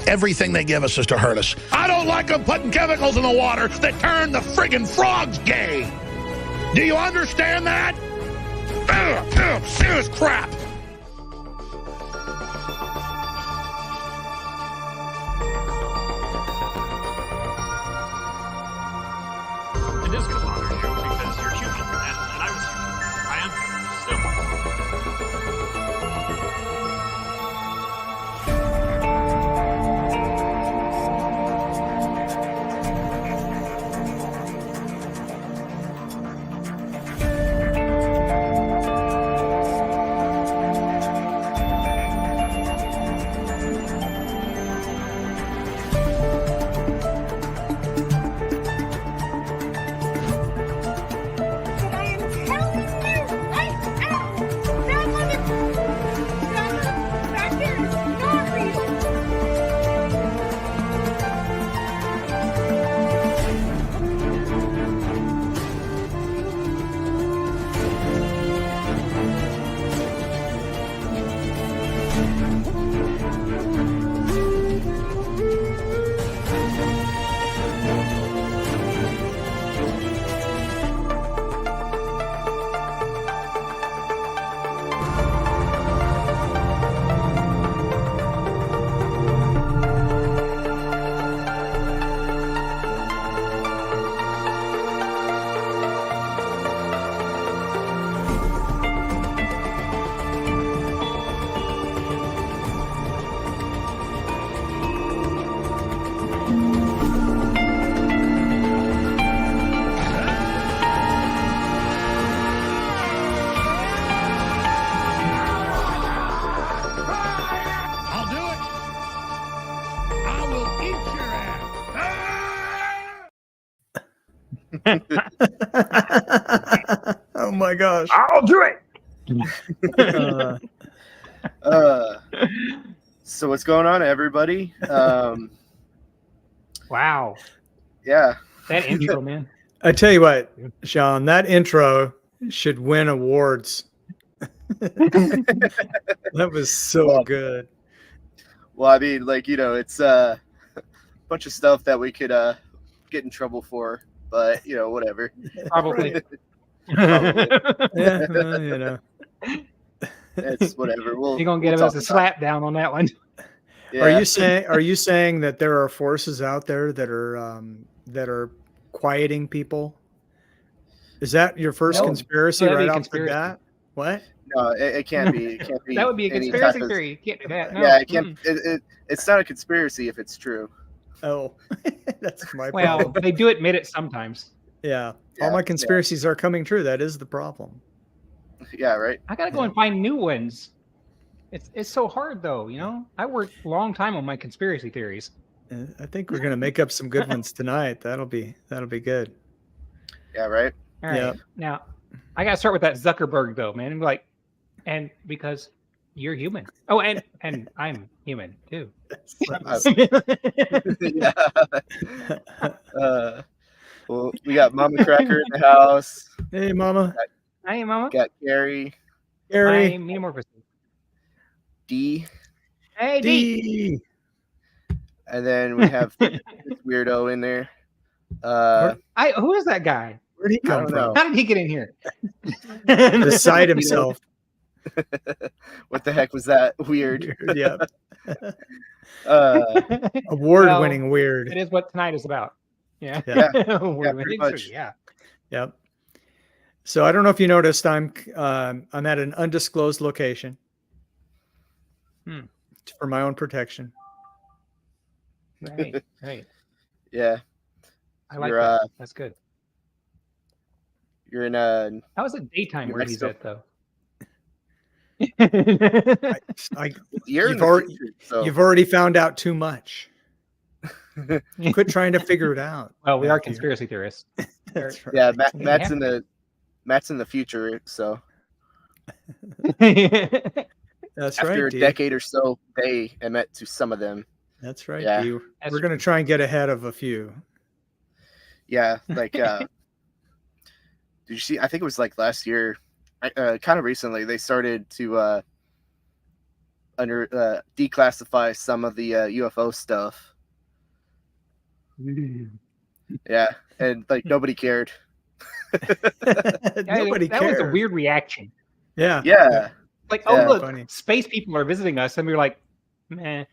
Everything they give us is to hurt us. I don't like them putting chemicals in the water that turn the friggin' frogs gay. Do you understand that? Serious crap. It is going to bother you because you're human, and I was human. I am still. Oh my gosh. I'll do it. So what's going on, everybody? Wow. Yeah. That intro, man. I tell you what, Sean, that intro should win awards. That was so good. Well, I mean, like, you know, it's a bunch of stuff that we could get in trouble for, but, you know, whatever. Probably. Yeah, you know. It's whatever. You're gonna get us a slap down on that one. Yeah. Are you saying that there are forces out there that are quieting people? Is that your first conspiracy right off the bat? What? No, it can't be. It can't be. That would be a conspiracy theory. You can't do that. No. Yeah, it can't. It's not a conspiracy if it's true. Oh, that's my Well, problem. they do admit it sometimes. Yeah. All my conspiracies are coming true. That is the problem. Yeah, right. I gotta go and find new ones. It's so hard though, you know. I worked a long time on my conspiracy theories. I think we're gonna make up some good ones tonight. That'll be good. Yeah, right. All right. Yeah. Now, I gotta start with that Zuckerberg though, man. Like, and because you're human. Oh, and I'm human too. Yeah. Well, we got Mama Cracker in the house. Hey, Mama. Hi, Mama. Got Gary. Gary. Hi, Metamorphosis. D. Hey, D. And then we have this weirdo in there. Who is that guy? Where'd he come from? How did he get in here? Beside himself. What the heck was that? Weird. Yeah. Award-winning weird. It is what tonight is about. Yeah. Pretty much. Yeah. Yep. So I don't know if you noticed, I'm at an undisclosed location for my own protection. Right. Right. Yeah. I like that. That's good. You're in a. How was it daytime where he's at though? You've already found out too much. Quit trying to figure it out. Well, we are conspiracy theorists. That's right. Yeah, Matt's in the future, so that's after right. a decade or so, they emit to some of them. That's right. Yeah. We're going to try and get ahead of a few. Yeah, like did you see? I think it was like last year, kind of recently. They started to declassify some of the UFO stuff. Yeah, and like nobody cared. Nobody that cared. was a weird reaction. Yeah. Yeah. Like, oh, look, Funny. space people are visiting us. And we were like, meh.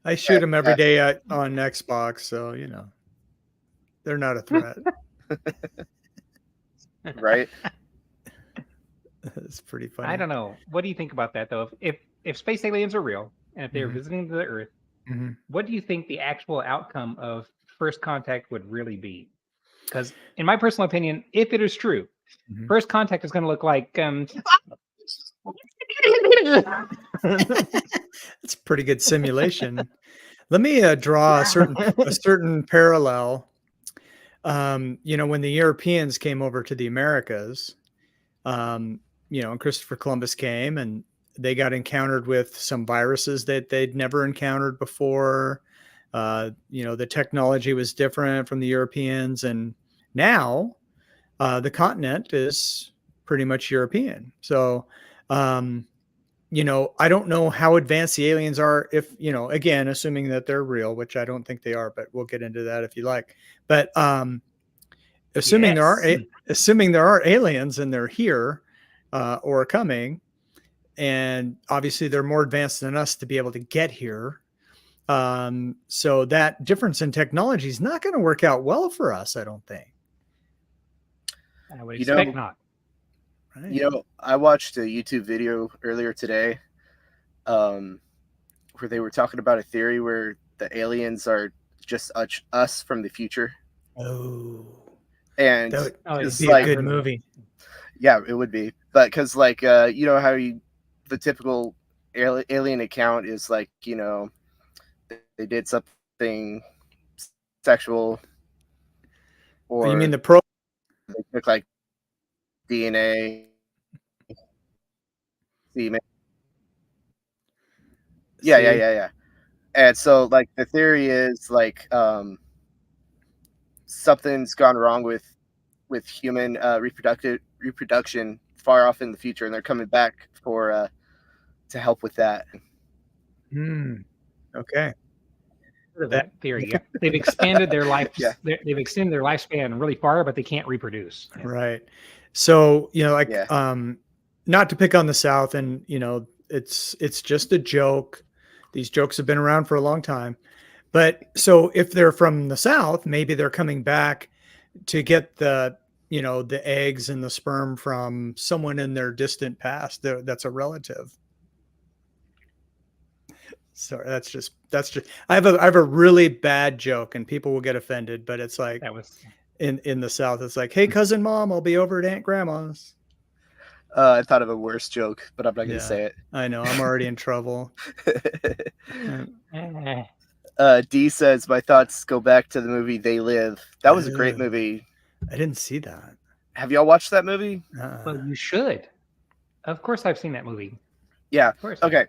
I shoot them every day on Xbox, so you know they're not a threat. Right. It's pretty funny. I don't know. What do you think about that, though? If space aliens are real and if they're visiting the Earth, what do you think the actual outcome of first contact would really be? Because, in my personal opinion, if it is true, first contact is going to look like. It's a pretty good simulation. Let me draw a certain parallel. You know, when the Europeans came over to the Americas, you know, and Christopher Columbus came and they got encountered with some viruses that they'd never encountered before. You know, the technology was different from the Europeans, and now the continent is pretty much European. So, you know, I don't know how advanced the aliens are, if, you know, again, assuming that they're real, which I don't think they are, but we'll get into that if you like. But assuming there are aliens and they're here or coming, and obviously they're more advanced than us to be able to get here. So that difference in technology is not going to work out well for us, I don't think. I would expect not. Right. You know, I watched a YouTube video earlier today where they were talking about a theory where the aliens are just us from the future. Oh. And that would it's be like a good movie. Yeah, it would be. But because, like, you know how the typical alien account is like, you know, they did something sexual, or You mean the they took like DNA. Yeah. And so, like, the theory is like something's gone wrong with human reproduction far off in the future, and they're coming back for to help with that. Okay. That theory, yeah. They've expanded their life. Yeah. They've extended their lifespan really far, but they can't reproduce. Yeah. Right. So, you know, like, Yeah. not to pick on the South, and, you know, it's just a joke. These jokes have been around for a long time. But so if they're from the South, maybe they're coming back to get the, you know, the eggs and the sperm from someone in their distant past that's a relative. So that's just I have a really bad joke, and people will get offended, but it's like That was in the South, it's like, hey, cousin mom, I'll be over at Aunt Grandma's. I thought of a worse joke, but I'm not going to say it. I know, I'm already in trouble. D says, my thoughts go back to the movie They Live. That was a great movie. I didn't see that. Have y'all watched that movie? Well, you should. Of course, I've seen that movie. Yeah. Of course. Okay.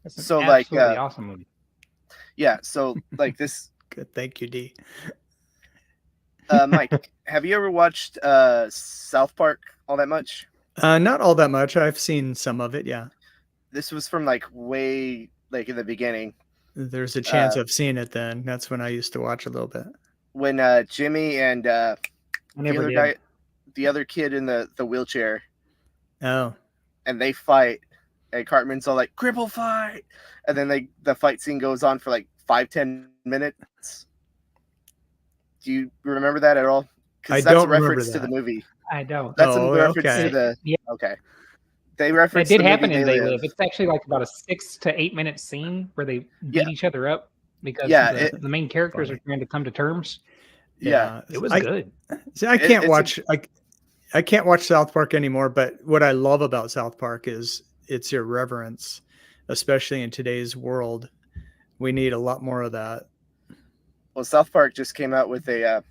So, like, awesome movie. Yeah. So, like, this. Good. Thank you, D. Mike, have you ever watched South Park all that much? Not all that much. I've seen some of it. Yeah. This was from like way like in the beginning. There's a chance I've seen it then. That's when I used to watch a little bit. When Jimmy and the other kid in the wheelchair. Oh. And they fight. And Cartman's all like, cripple fight. And then the fight scene goes on for like 5-10 minutes. Do you remember that at all? I that's don't a reference remember to the movie. I don't. That's a reference to the. Yeah. Okay. They reference. That did happen in They Live. It's actually like about a 6 to 8 minute scene where they beat each other up because the main characters are trying to come to terms. Yeah, it was good. See, I can't watch South Park anymore. But what I love about South Park is its irreverence, especially in today's world. We need a lot more of that. Well, South Park just came out with a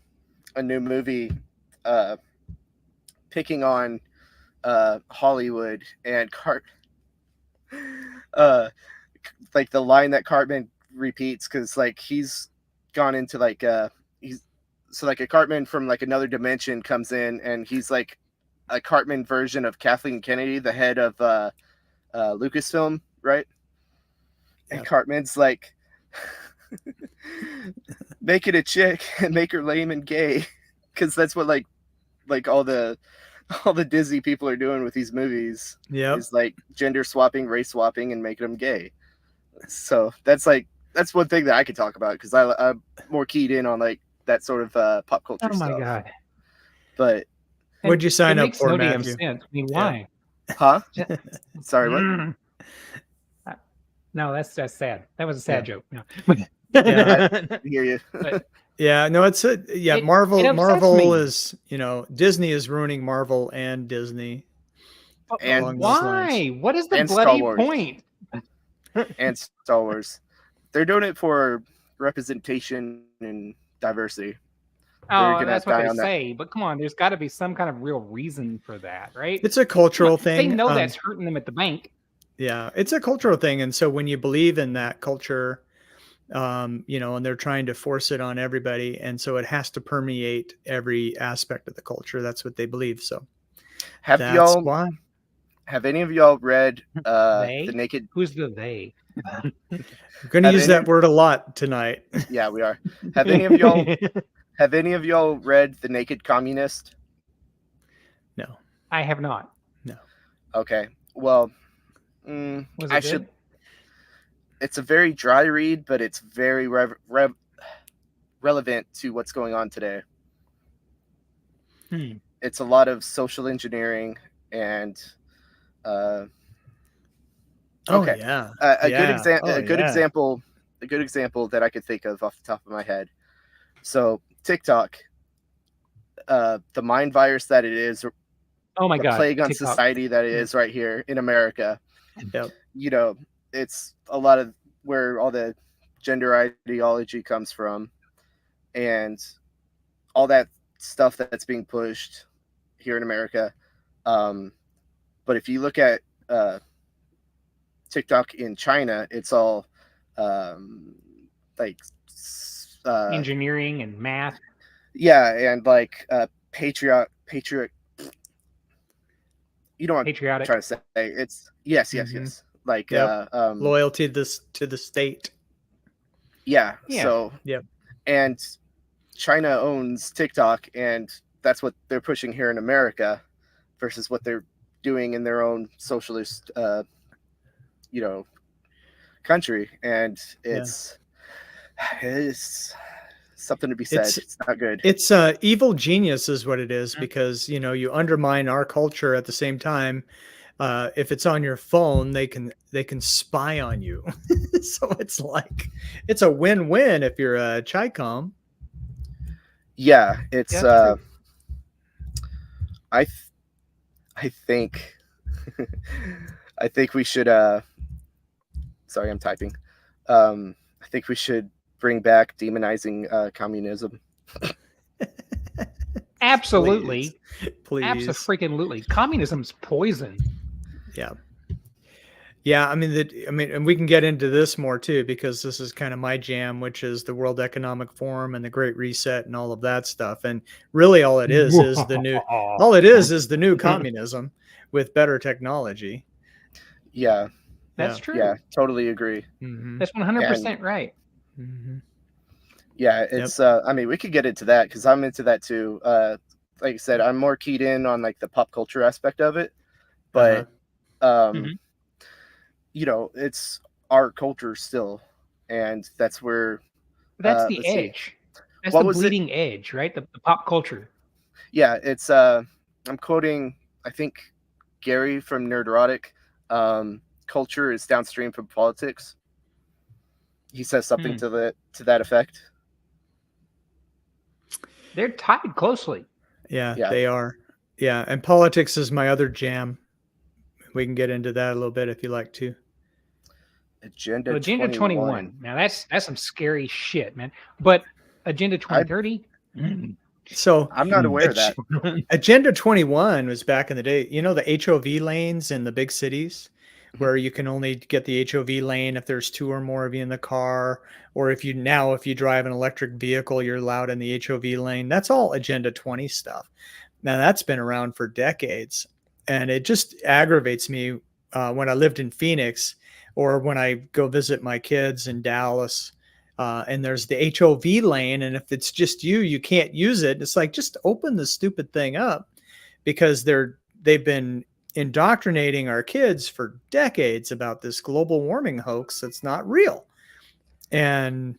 new movie picking on Hollywood and like the line that Cartman repeats, because like he's gone into like a Cartman from like another dimension comes in, and he's like a Cartman version of Kathleen Kennedy, the head of Lucasfilm, right? Yep. And Cartman's like, make it a chick and make her lame and gay, because that's what like all the Disney people are doing with these movies. Yep. Is like gender swapping, race swapping, and making them gay. So that's one thing that I could talk about, because I'm more keyed in on like that sort of pop culture Oh my stuff. god! But What'd you sign it up makes for, no damn Matthew? sense. I mean, why? huh? Sorry, what? No, that's sad. That was a sad joke. No. Yeah, I hear you. But yeah, no, it's a yeah. It Marvel upsets me. is, you know, Disney is ruining Marvel and Disney. And along those lines. why? What is the And Star bloody Wars. point? And Star Wars. They're doing it for representation and diversity. Oh, gonna that's what die they on that. say. But come on, there's got to be some kind of real reason for that, right? It's a cultural They thing. know that's hurting them at the bank. Yeah, it's a cultural thing, and so when you believe in that culture, you know, and they're trying to force it on everybody, and so it has to permeate every aspect of the culture. That's what they believe. So Have that's y'all? why. Have any of y'all read They? the Naked? Who's the they? I'm going to Have use any- that word a lot tonight. Yeah, we are. Have any of y'all? Have any of y'all read The Naked Communist? No. I have not. Okay. Well, Was it I good? should. It's a very dry read, but it's very relevant to what's going on today. It's a lot of social engineering and. Okay. Yeah. A Yeah. good example. Oh, A good yeah. example. A good example that I could think of off the top of my head. So TikTok, the mind virus that it is, Oh my the god! plague on TikTok. society that it is right here in America. Yep. You know, it's a lot of where all the gender ideology comes from, and all that stuff that's being pushed here in America. But if you look at TikTok in China, it's all like Engineering and math. yeah, and like patriot. You know what I'm Patriotic. trying to say? It's yes, Mhm. like Yep. Loyalty to the state. yeah. Yeah. So Yep. and China owns TikTok, and that's what they're pushing here in America, versus what they're doing in their own socialist, you know, country, and it's something to be said. It's not good. It's evil genius is what it is, because, you know, you undermine our culture at the same time. If it's on your phone, they can spy on you. So it's like, it's a win-win if you're a Chi-Com. Yeah, it's Yeah, I think I think we should sorry, I'm typing. I think we should bring back demonizing communism. Absolutely. Please. Absolutely. Communism's poison. Yeah. Yeah, I mean, and we can get into this more too, because this is kind of my jam, which is the World Economic Forum and the Great Reset and all of that stuff. And really, all it is the new communism with better technology. Yeah, That's true. yeah, totally agree. Mm-hmm. That's 100% right. Mm-hmm. Yeah, it's I mean, we could get into that because I'm into that too. Like I said, I'm more keyed in on like the pop culture aspect of it, but you know, it's our culture still, and that's where That's the let's see. edge. That's What the was it? bleeding edge, right? The pop culture. Yeah, it's I'm quoting, I think, Gary from Nerderotic. Culture is downstream from politics. He says something to that effect. They're tied closely. Yeah, Yeah. they are. Yeah, and politics is my other jam. We can get into that a little bit if you like to. Agenda 21. Now that's some scary shit, man. But Agenda 2030. So I'm not aware of that. Agenda 21 was back in the day. You know, the HOV lanes in the big cities, where you can only get the HOV lane if there's two or more of you in the car, or if you drive an electric vehicle, you're allowed in the HOV lane. That's all Agenda 20 stuff. Now that's been around for decades, and it just aggravates me when I lived in Phoenix, or when I go visit my kids in Dallas, and there's the HOV lane, and if it's just you can't use it. It's like, just open the stupid thing up, because they've been indoctrinating our kids for decades about this global warming hoax that's not real. And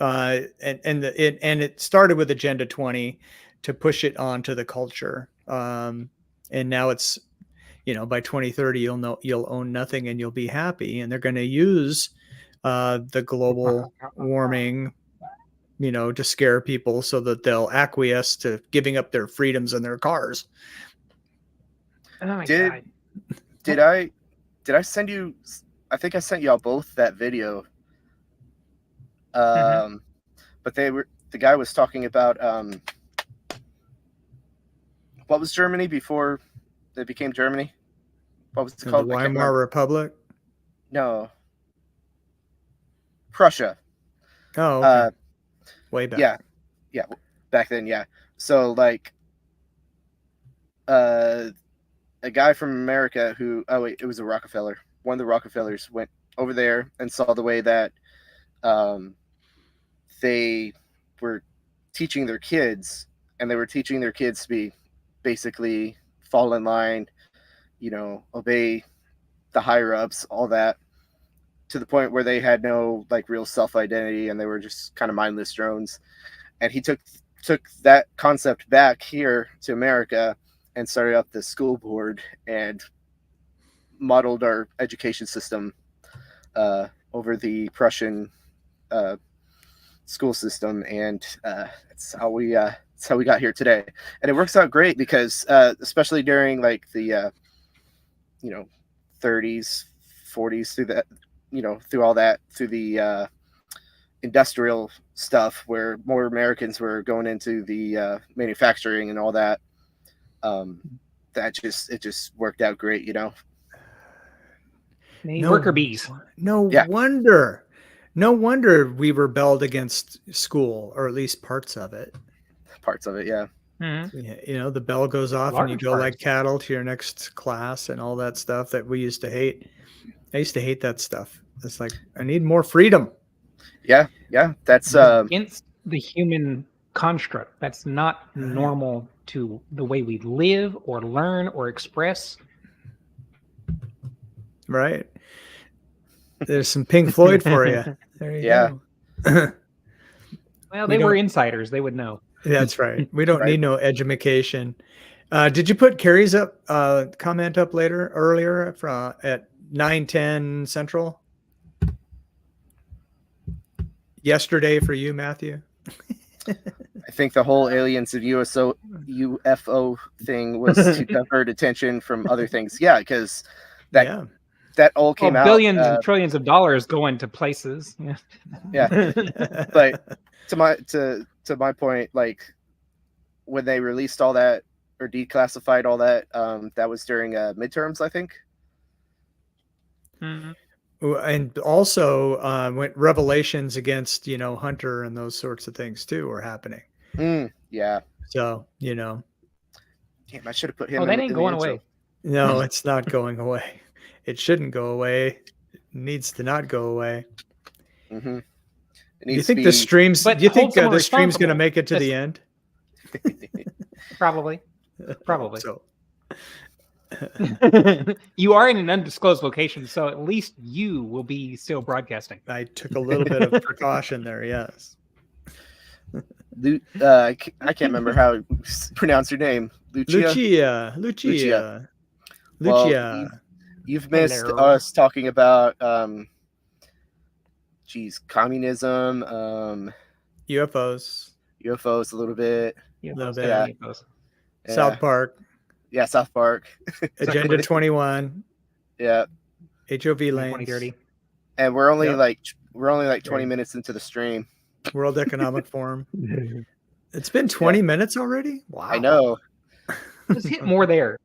and it started with Agenda 20 to push it onto the culture, and now it's, by 2030 you'll own nothing and you'll be happy, and they're going to use the global warming to scare people so that they'll acquiesce to giving up their freedoms and their cars. Oh my God. Did I send you? I think I sent y'all both that video. But the guy was talking about what was Germany before they became Germany? What was it called? The Weimar Republic? No. Prussia. Oh, okay. Way back. Yeah, back then, yeah. So like a guy from America who, it was a Rockefeller. One of the Rockefellers went over there and saw the way that they were teaching their kids, and they were teaching their kids to be basically fall in line, obey the higher ups, all that, to the point where they had no like real self-identity, and they were just kind of mindless drones. And he took that concept back here to America and started up the school board and modeled our education system over the Prussian school system, and that's how we got here today. And it works out great because especially during like the 30s, 40s, through that, through all that, through the industrial stuff where more Americans were going into the manufacturing and all that, it just worked out great, Worker bees. No wonder we rebelled against school, or at least parts of it. Yeah. Mm-hmm. Yeah, the bell goes off and you go like cattle to your next class and all that stuff that we used to hate. I used to hate that stuff. It's like, I need more freedom. Yeah. That's against the human construct. That's not normal to the way we live or learn or express. Right. There's some Pink Floyd for you. There you go. Well, they were insiders. They would know. That's right. We don't need no edumacation. Did you put Carrie's comment up earlier at 9:10 Central? Yesterday for you, Matthew? I think the whole aliens and UFO thing was to divert attention from other things. Yeah, because that all came out. Billions and trillions of dollars going to places. Yeah. But to my point, like when they released all that or declassified all that, that was during midterms, I think. Mm-hmm. And also when revelations against Hunter and those sorts of things too were happening. Yeah. So damn, I should have put him. That ain't going away. No, it's not going away. It shouldn't go away. It needs to not go away. Mm-hmm. Do you think the streams? Do you think the stream's going to make it to the end? Probably. So. You are in an undisclosed location, so at least you will be still broadcasting. I took a little bit of precaution there. Yes. I can't remember how to pronounce your name. Lucia. Well, you've missed us talking about communism, UFOs a little bit. Yeah. South Park. Yeah, South Park. Agenda 21. Yeah. HOV lanes. 2030. And we're only like 20 minutes into the stream. World Economic Forum. It's been 20 minutes already? Wow. I know. Let's hit more there.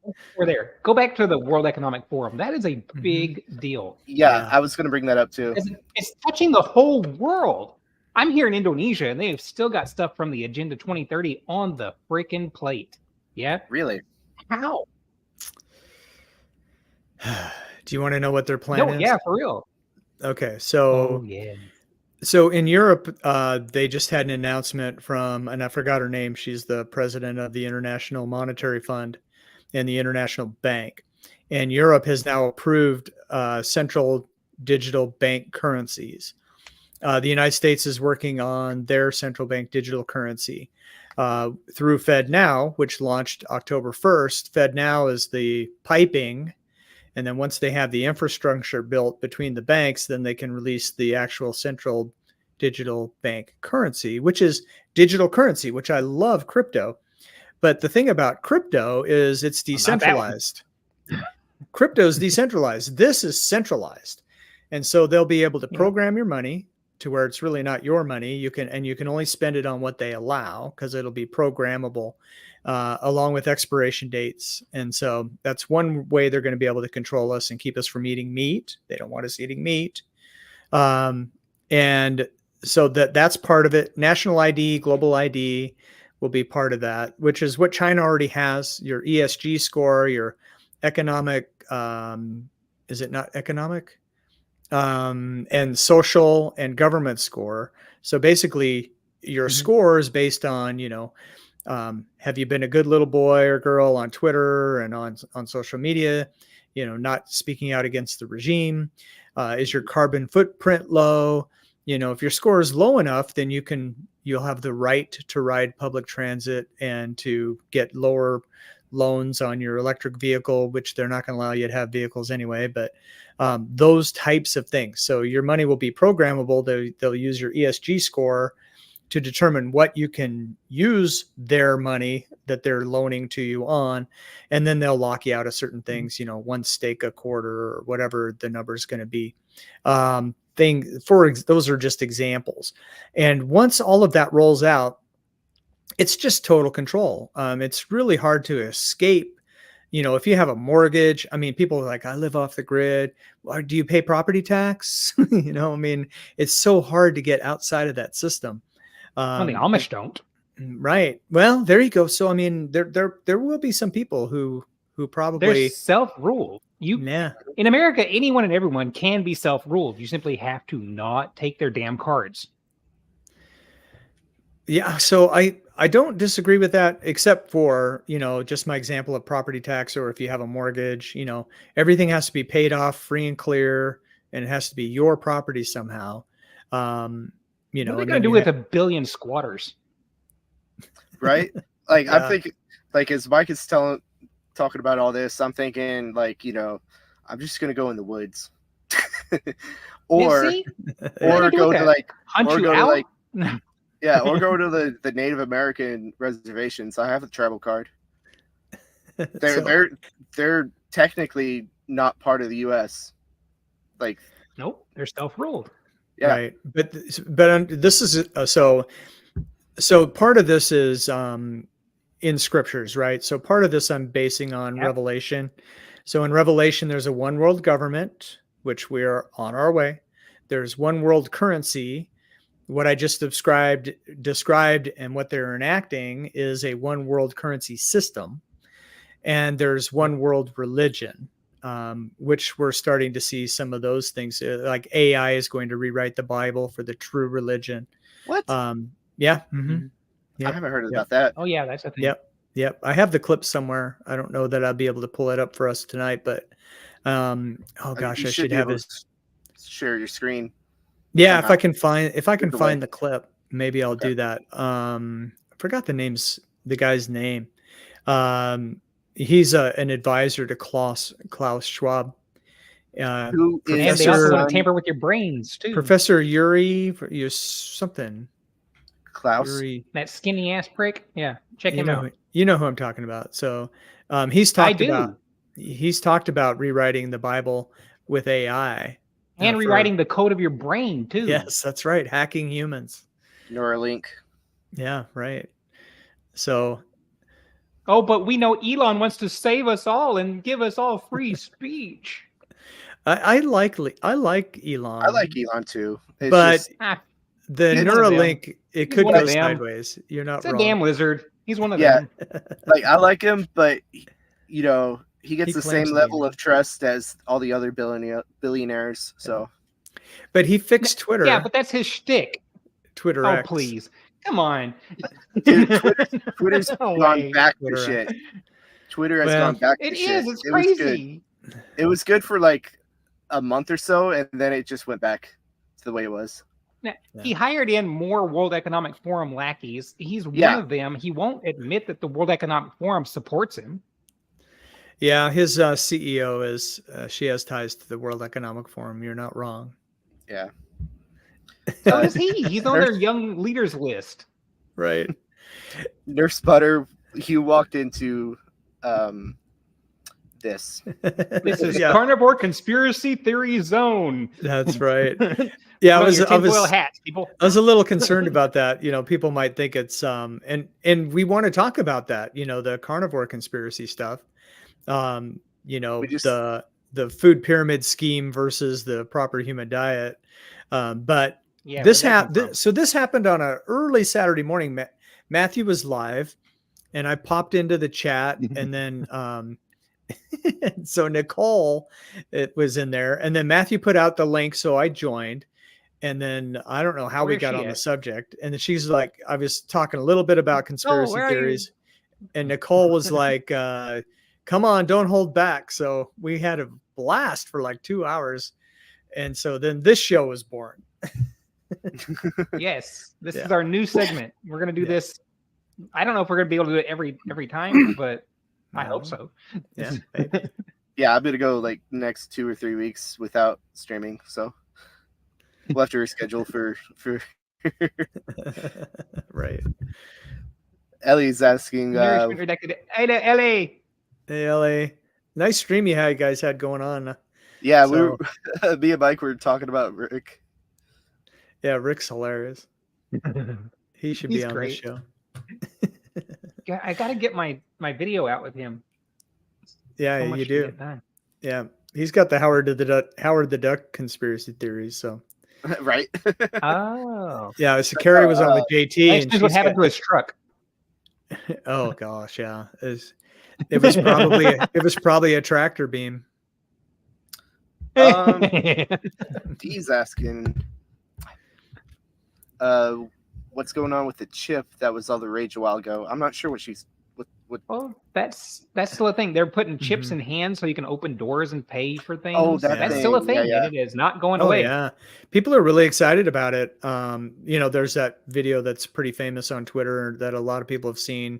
Go back to the World Economic Forum. That is a big deal. Yeah, I was going to bring that up too. It's touching the whole world. I'm here in Indonesia, and they've still got stuff from the Agenda 2030 on the freaking plate. Yeah. Really? How? Do you want to know what their plan is? Yeah, for real. Okay, so so in Europe, they just had an announcement from, and I forgot her name. She's the president of the International Monetary Fund and the International Bank. And Europe has now approved central digital bank currencies. The United States is working on their central bank digital currency through FedNow, which launched October 1st. FedNow is the piping. And then once they have the infrastructure built between the banks, then they can release the actual central digital bank currency, which is digital currency, which I love crypto. But the thing about crypto is it's decentralized. Crypto is decentralized. This is centralized. And so they'll be able to program your money to where it's really not your money. You can only spend it on what they allow because it'll be programmable. Along with expiration dates. And so that's one way they're going to be able to control us and keep us from eating meat. They don't want us eating meat. And so that's part of it. National ID, global ID will be part of that, which is what China already has. Your ESG score, your economic, is it not economic? And social and government score. So basically your score is based on, have you been a good little boy or girl on Twitter and on social media, not speaking out against the regime? Is your carbon footprint low? If your score is low enough, then you'll have the right to ride public transit and to get lower loans on your electric vehicle, which they're not going to allow you to have vehicles anyway, but those types of things. So your money will be programmable. They'll use your ESG score to determine what you can use their money that they're loaning to you on. And then they'll lock you out of certain things, one stake a quarter or whatever the number is going to be. Those are just examples. And once all of that rolls out, it's just total control. It's really hard to escape. If you have a mortgage, people are like, I live off the grid. Well, do you pay property tax? It's so hard to get outside of that system. Well, the Amish don't. Right. Well, there you go. So, there will be some people who probably they're self-ruled. In America, anyone and everyone can be self-ruled. You simply have to not take their damn cards. Yeah. So I don't disagree with that, except for, just my example of property tax, or if you have a mortgage, everything has to be paid off free and clear, and it has to be your property somehow. What are they going to do with 1 billion squatters? Right? Like, I'm thinking, like, as Mike is talking about all this, I'm thinking, like, I'm just going to go in the woods. or go to, like, hunt you out? Or go to the Native American reservations. I have a travel card. They're technically not part of the U.S. Like, nope, they're self-ruled. Yeah. Right. But this is so part of this is in scriptures, right? So part of this I'm basing on Revelation. So in Revelation, there's a one world government, which we are on our way. There's one world currency. What I just described and what they're enacting is a one world currency system. And there's one world religion. Which we're starting to see some of those things, like AI is going to rewrite the Bible for the true religion. What? Yeah. Mm-hmm. Yep. I haven't heard about that. Oh yeah, that's a thing. Yep. I have the clip somewhere. I don't know that I'll be able to pull it up for us tonight, but oh gosh, I should have this. Share your screen. Yeah, somehow. if I can find the clip, maybe I'll do that. I forgot the guy's name. He's an advisor to Klaus Schwab. And they also want to tamper with your brains too. Professor Yuri, something. Klaus, Yuri. That skinny ass prick. Yeah, check him out. You know who I'm talking about. So he's talked about rewriting the Bible with AI and rewriting the code of your brain too. Yes, that's right. Hacking humans. Neuralink. Yeah, right. So. Oh, but we know Elon wants to save us all and give us all free speech. I like Elon. I like Elon too. But The He's one of them. Neuralink, it He's could one go of them. sideways. You're not It's a wrong. damn lizard. He's one of Yeah. them. Like I like him, but you know he gets He the claims same to be level of trust as all the other billionaires. So But he fixed Twitter. Yeah, but that's his shtick. Twitter Oh, X. please. Come on. dude, Twitter's No gone way. back Twitter. to shit. Twitter has Well, gone back to It shit. is. It's It was good. crazy. It was good for like a month or so, and then it just went back to the way it was. Now, Yeah. he hired in more World Economic Forum lackeys. He's one Yeah. of them. He won't admit that the World Economic Forum supports him. Yeah, his CEO is she has ties to the World Economic Forum. You're not wrong. Yeah. So Uh, is he. He's on their young leaders list. Right. Nurse Butter, he walked into this. This is Yeah, Carnivore Conspiracy Theory Zone. that's right. Yeah, Put on your I tinfoil was hats, people. I was a little concerned about that. You know, people might think it's and we want to talk about that, you know, the carnivore conspiracy stuff. You know, We just- the food pyramid scheme versus the proper human diet. But Yeah, this where'd that come happened. So this happened on a early Saturday morning. Matthew was live, and I popped into the chat, and then so Nicole it was in there, and then Matthew put out the link, so I joined, and then I don't know how we Where's got she on the at? subject, and then she's like, I was talking a little bit about conspiracy where are you? theories, and Nicole was like, "Come on, don't hold back." So we had a blast for like 2 hours, and so then this show was born. Yes, this Yeah. is our new segment. We're gonna do Yeah. this. I don't know if we're gonna be able to do it every time, but I hope so. Yeah, maybe. Yeah, I'm gonna go like next 2 or 3 weeks without streaming, so we'll have to reschedule for Right. Ellie's asking. Nourishment redacted. Hey there, Ellie. Hey, LA. Nice stream you guys had going on. Yeah, So- we were me and Mike were talking about Rick. Yeah, Rick's hilarious. He should be He's on great. this show. Yeah, I gotta get my video out with him. Yeah, So much you to do. get done. Yeah, he's got the Howard the Duck conspiracy theories. So Right? Oh, yeah, so Carrie was on with JT, and that's what she's happened to his truck. oh gosh, yeah, it was probably a tractor beam. Dee's asking, what's going on with the chip that was all the rage a while ago? I'm not sure what she's what. Well, that's still a thing. They're putting chips Mm-hmm. in hands so you can open doors and pay for things. Oh, that that's still a thing. thing, Yeah, yeah. and it is not going Oh away. yeah, people are really excited about it. You know, there's that video that's pretty famous on Twitter that a lot of people have seen,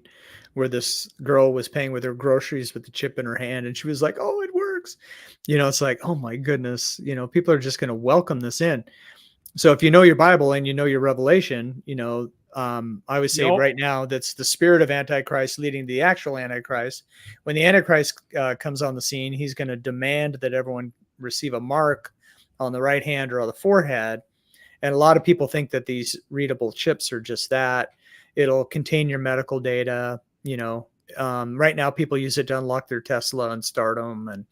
where this girl was paying with her groceries with the chip in her hand, and she was like, "Oh, it works." You know, it's like, oh my goodness. You know, people are just going to welcome this in. So if you know your Bible and you know your Revelation, you know, I would say Yup. right now that's the spirit of Antichrist leading the actual Antichrist. When the Antichrist comes on the scene, he's going to demand that everyone receive a mark on the right hand or on the forehead. And a lot of people think that these readable chips are just that. It'll contain your medical data. You know, right now people use it to unlock their Tesla and start them and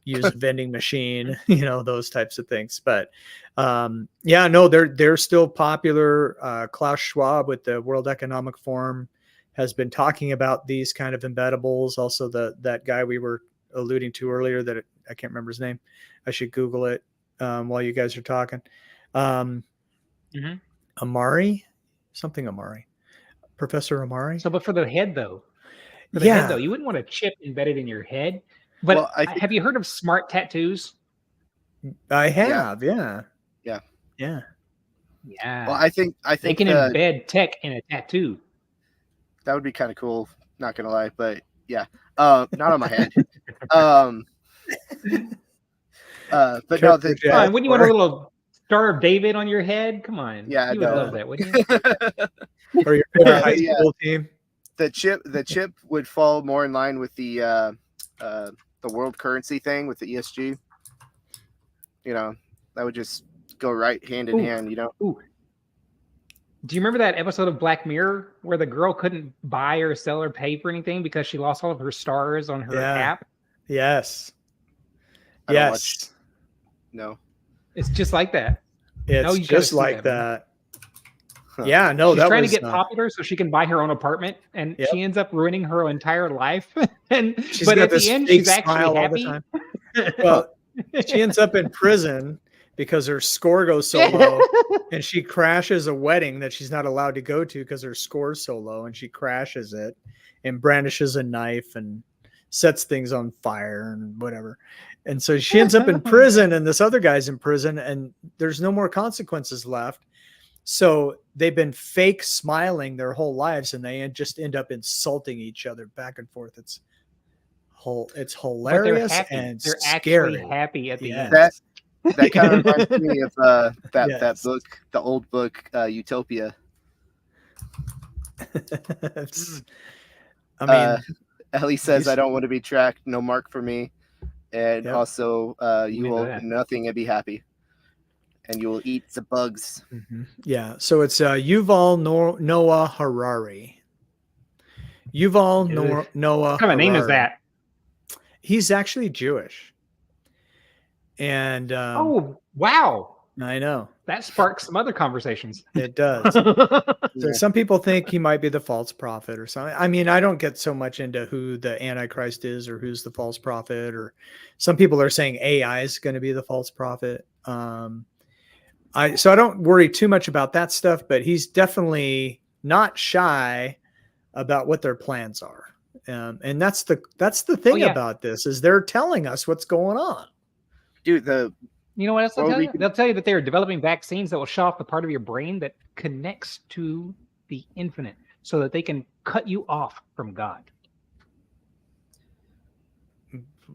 use a vending machine, you know, those types of things. But yeah, no, they're still popular. Klaus Schwab with the World Economic Forum has been talking about these kind of embeddables. Also, that guy we were alluding to earlier that I can't remember his name. I should Google it while you guys are talking. Amari, Professor Amari. So, but for the head though, Yeah. you wouldn't want a chip embedded in your head. But Well, I think- have you heard of smart tattoos? I have, yeah. Yeah. Yeah. Yeah, Well, I think they can embed tech in a tattoo. that would be kind of cool. Not gonna lie, but yeah, not on my head. But no, Careful, Jack. Come on, wouldn't you want a little Star of David on your head? Come on, Yeah, you would no. love that, wouldn't you? Or your favorite high Yeah. school team. the chip would fall more in line with the world currency thing with the ESG. You know, that would just go right hand in Ooh. hand. You know, Ooh. Do you remember that episode of Black Mirror where the girl couldn't buy or sell or pay for anything because she lost all of her stars on her Yeah. app? Yes. I don't Yes. no. It's just like that. It's No, you gotta just see like that, man. that. Yeah, no, She's that trying was to get popular so she can buy her own apartment, and Yep. she ends up ruining her entire life. she's But got at this the end, fake she's actually smile all the happy. time. Well, she ends up in prison because her score goes so low, and she crashes a wedding that she's not allowed to go to because her score's so low, and she crashes it and brandishes a knife and sets things on fire and whatever. And so she ends up in prison, and this other guy's in prison, and there's no more consequences left. So they've been fake smiling their whole lives, and they just end up insulting each other back and forth. It's hilarious and they're scary. actually happy at the end. That kind of reminds me of that Yes. book, the old book, Utopia. I mean, Ellie says, "I don't want to be tracked. No mark for me." And Yep. also, you Into will that. do nothing and be happy, and you will eat the bugs. yeah. So it's Yuval Noah Harari. Yuval Ugh. Noah. What kind of name is Harari. that? He's actually Jewish. And Oh, wow. I know That sparks some other conversations. it does. So some people think he might be the false prophet or something. I mean, I don't get so much into who the Antichrist is or who's the false prophet, or some people are saying AI is going to be the false prophet. So I don't worry too much about that stuff, but he's definitely not shy about what their plans are. And that's the thing about this is they're telling us what's going on. Dude, You know what else they'll Well, tell we you? can- They'll tell you that they're developing vaccines that will shut off the part of your brain that connects to the infinite so that they can cut you off from God.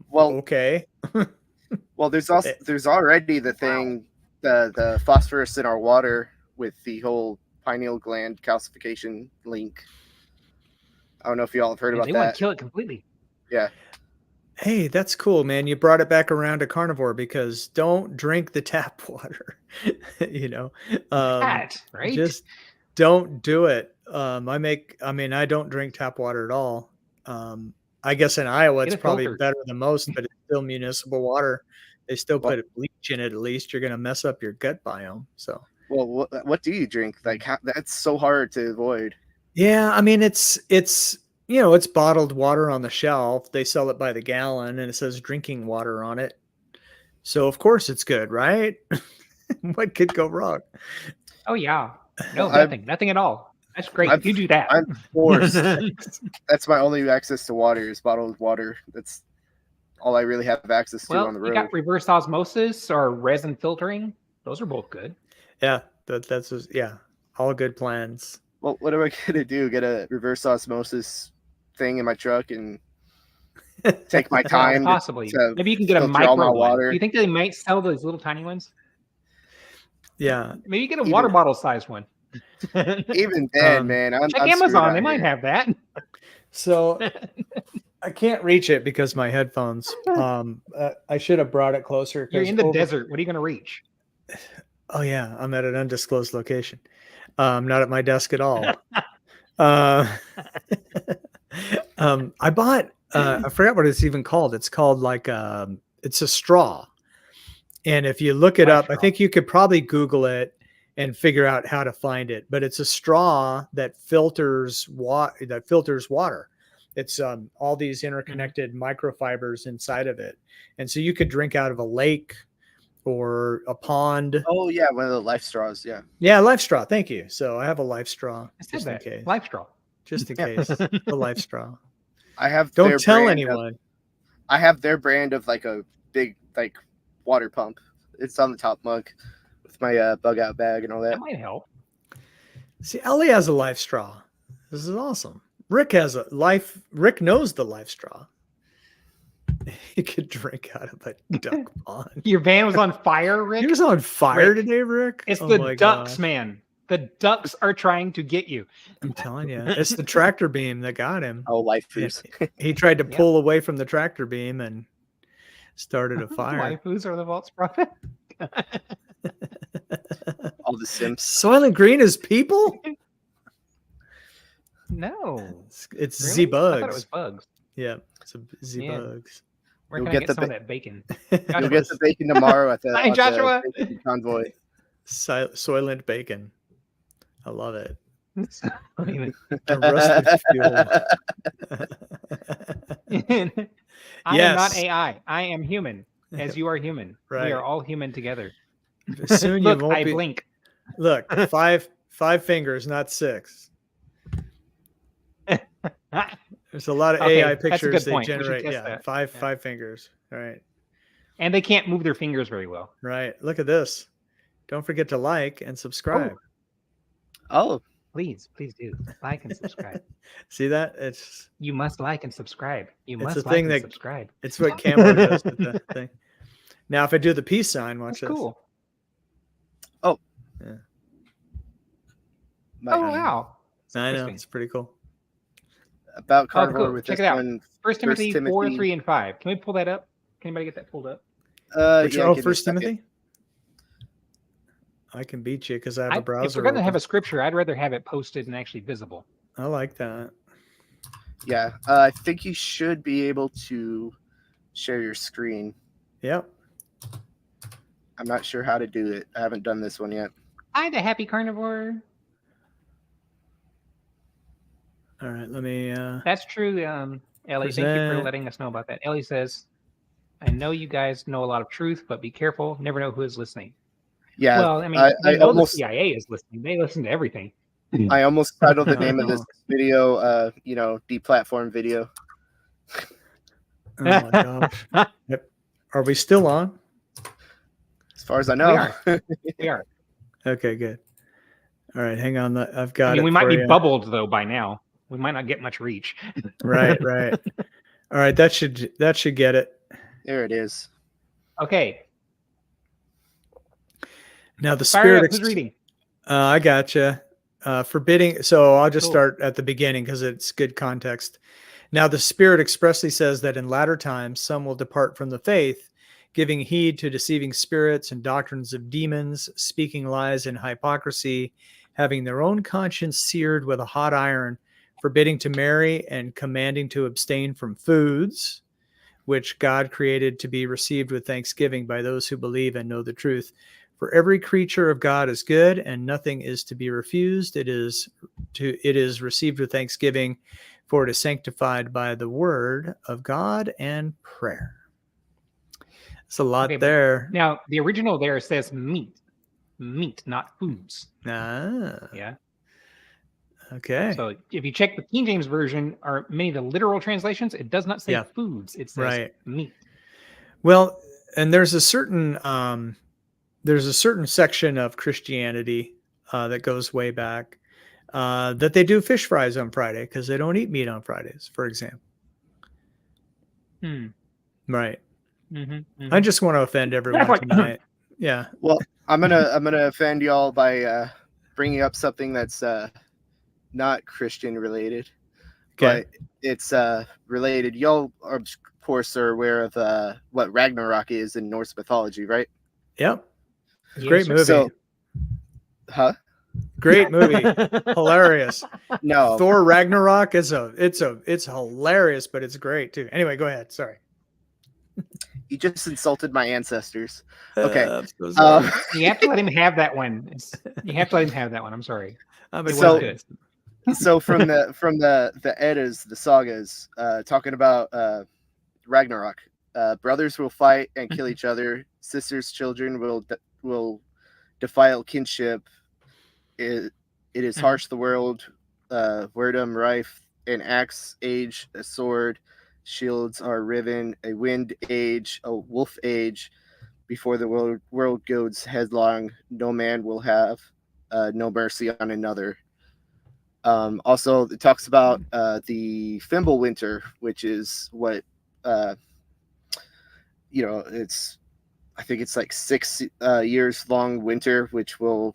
well, Okay. well, there's already the thing, the phosphorus in our water with the whole pineal gland calcification link. I don't know if you all have heard about They want that. to kill it completely. Yeah. Hey, that's cool, man. You brought it back around to carnivore because don't drink the tap water. you know, That, right? just don't do it. I don't drink tap water at all. I guess in Iowa Get it's a probably filter. better than most, but it's still municipal water. They still put bleach in it. At least you're gonna mess up your gut biome. So Well, what do you drink? Like, that's so hard to avoid. yeah, I mean it's it's bottled water on the shelf. They sell it by the gallon, and it says drinking water on it. So of course it's good, right? What could go wrong? Oh, yeah. No, I've- nothing at all. That's great. I've- You do that. I'm forced. That's my only access to water is bottled water. That's all I really have access to Well, on the you road. got reverse osmosis or resin filtering. Those are both good. Yeah, that's all good plans. Well, what am I gonna do? Get a reverse osmosis thing in my truck and take my time to Possibly. Maybe you can get a filter all my micro one. water. Do you think they might sell those little tiny ones? Yeah. Maybe you get a Even- water bottle size one. Even then, man, I'm Check I'm screwed Amazon. out They might here. have that. So I can't reach it because my headphones. I should have brought it closer. You're 'cause in the desert. What are you going to reach? Oh yeah, I'm at an undisclosed location. Not at my desk at all. I bought. I forgot what it's even called. It's called like it's a straw. And if you look it up, I think you could probably Google it and figure out how to find it. But it's a straw that filters water. It's all these interconnected microfibers inside of it, and so you could drink out of a lake or a pond. Oh yeah, one of the life straws. Yeah. Yeah, life straw. Thank you. So I have a life straw I said just in that. case. Life straw. Just in case. The life straw. I have. Don't their tell brand of- anyone. I have their brand of like a big like water pump. It's on the top mug with my bug out bag and all that. That might help. See, Ellie has a life straw. This is awesome. Rick has a life. Rick knows the life straw. He could drink out of a duck pond. Your van was on fire, Rick? He was on fire Rick, today, Rick. It's Oh the my ducks, gosh. man. The ducks are trying to get you. I'm telling you, it's the tractor beam that got him. Oh, lifers. He tried to pull away from the tractor beam and started a fire. Waifus are the false prophet. All the Sims. Soylent Green is people? No. It's Really? Z I thought it bugs. was bugs. Yeah, it's a Z Yeah. bugs. Where You'll can I get get the some of ba- that bacon? You'll get the bacon tomorrow at the, Hi, at Joshua. the bacon convoy. Soylent bacon. I love it. I A rusted fuel. am not AI. I am human, as you are human. Right. We are all human together. Soon Look, you won't I be. blink. Look, five fingers, not 6. There's a lot of Okay, AI that's a pictures good they point. We should generate. test Yeah, that. five fingers. All right. And they can't move their fingers very well. Right. Look at this. Don't forget to like and subscribe. Oh, Please do like and subscribe. See that? It's You must like and subscribe. You It's must a like thing and that- subscribe. it's what Camo does with the thing. Now, if I do the peace sign, watch That's this. cool. my- Oh wow. I know Interesting. it's pretty cool. about Oh, Carnivore cool. with Check this it out. one. 1 Timothy 4, Timothy. 3, and 5. Can we pull that up? Can anybody get that pulled up? Which, Yeah, oh, give me a First second. Timothy. I can beat you because I have a If browser. we're going to have open. a scripture, I'd rather have it posted and actually visible. I like that. Yeah, I think you should be able to share your screen. Yep. I'm not sure how to do it. I haven't done this one yet. Hi, the happy carnivore. All right. Let me. That's true, Ellie. Thank you for Present. letting us know about that. Ellie says, I know you guys know a lot of truth, but be careful. Never know who is listening. Yeah, Well, I mean, I we know almost- the CIA is listening. They listen to everything. I almost titled the name of No. this video, deplatform video. Oh my gosh. Yep. Are we still on? As far as I know. are. We are. Okay. Good. All right. Hang on. I've got. I mean, it we might for be you. bubbled though by now. We might not get much reach. Right. Right. All right. That should get it. There it is. Okay. Now the Fire spirit. up. Who's reading? I gotcha. Forbidding. So I'll just Cool. start at the beginning because it's good context. Now the Spirit expressly says that in latter times some will depart from the faith, giving heed to deceiving spirits and doctrines of demons, speaking lies and hypocrisy, having their own conscience seared with a hot iron, forbidding to marry and commanding to abstain from foods, which God created to be received with thanksgiving by those who believe and know the truth. For every creature of God is good, and nothing is to be refused. It is received with thanksgiving, for it is sanctified by the word of God and prayer. It's a lot Okay, but there. Now, the original there says meat. Meat, not foods. Ah, Yeah. okay. So if you check the King James Version or many of the literal translations, it does not say Yeah. foods. It says Right. meat. Well, and there's a certain section of Christianity that goes way back that they do fish fries on Friday because they don't eat meat on Fridays, for example. Hmm. Right. Mm-hmm, I just want to offend everyone like- tonight. Yeah. Well, I'm gonna offend y'all by bringing up something that's not Christian related, Okay. but it's related. Y'all, of course, are aware of what Ragnarok is in Norse mythology, right? Yep. It's a Yes, great sir. movie. So, huh? Great movie. Hilarious. No. Thor Ragnarok is it's hilarious, but it's great too. Anyway, go ahead. Sorry. You just insulted my ancestors. Okay. I'm so sorry. You have to let him have that one. You have to let him have that one. I'm sorry. I'm It was So- good. So from the Eddas, the sagas, talking about Ragnarok, brothers will fight and kill each other. Sisters, children will defile kinship. It is harsh the world, wordom rife, an axe age, a sword, shields are riven, a wind age, a wolf age. Before the world goes headlong, no man will have no mercy on another. Also, it talks about the Fimble winter, which is what it's. I think it's like 6 years long winter, which will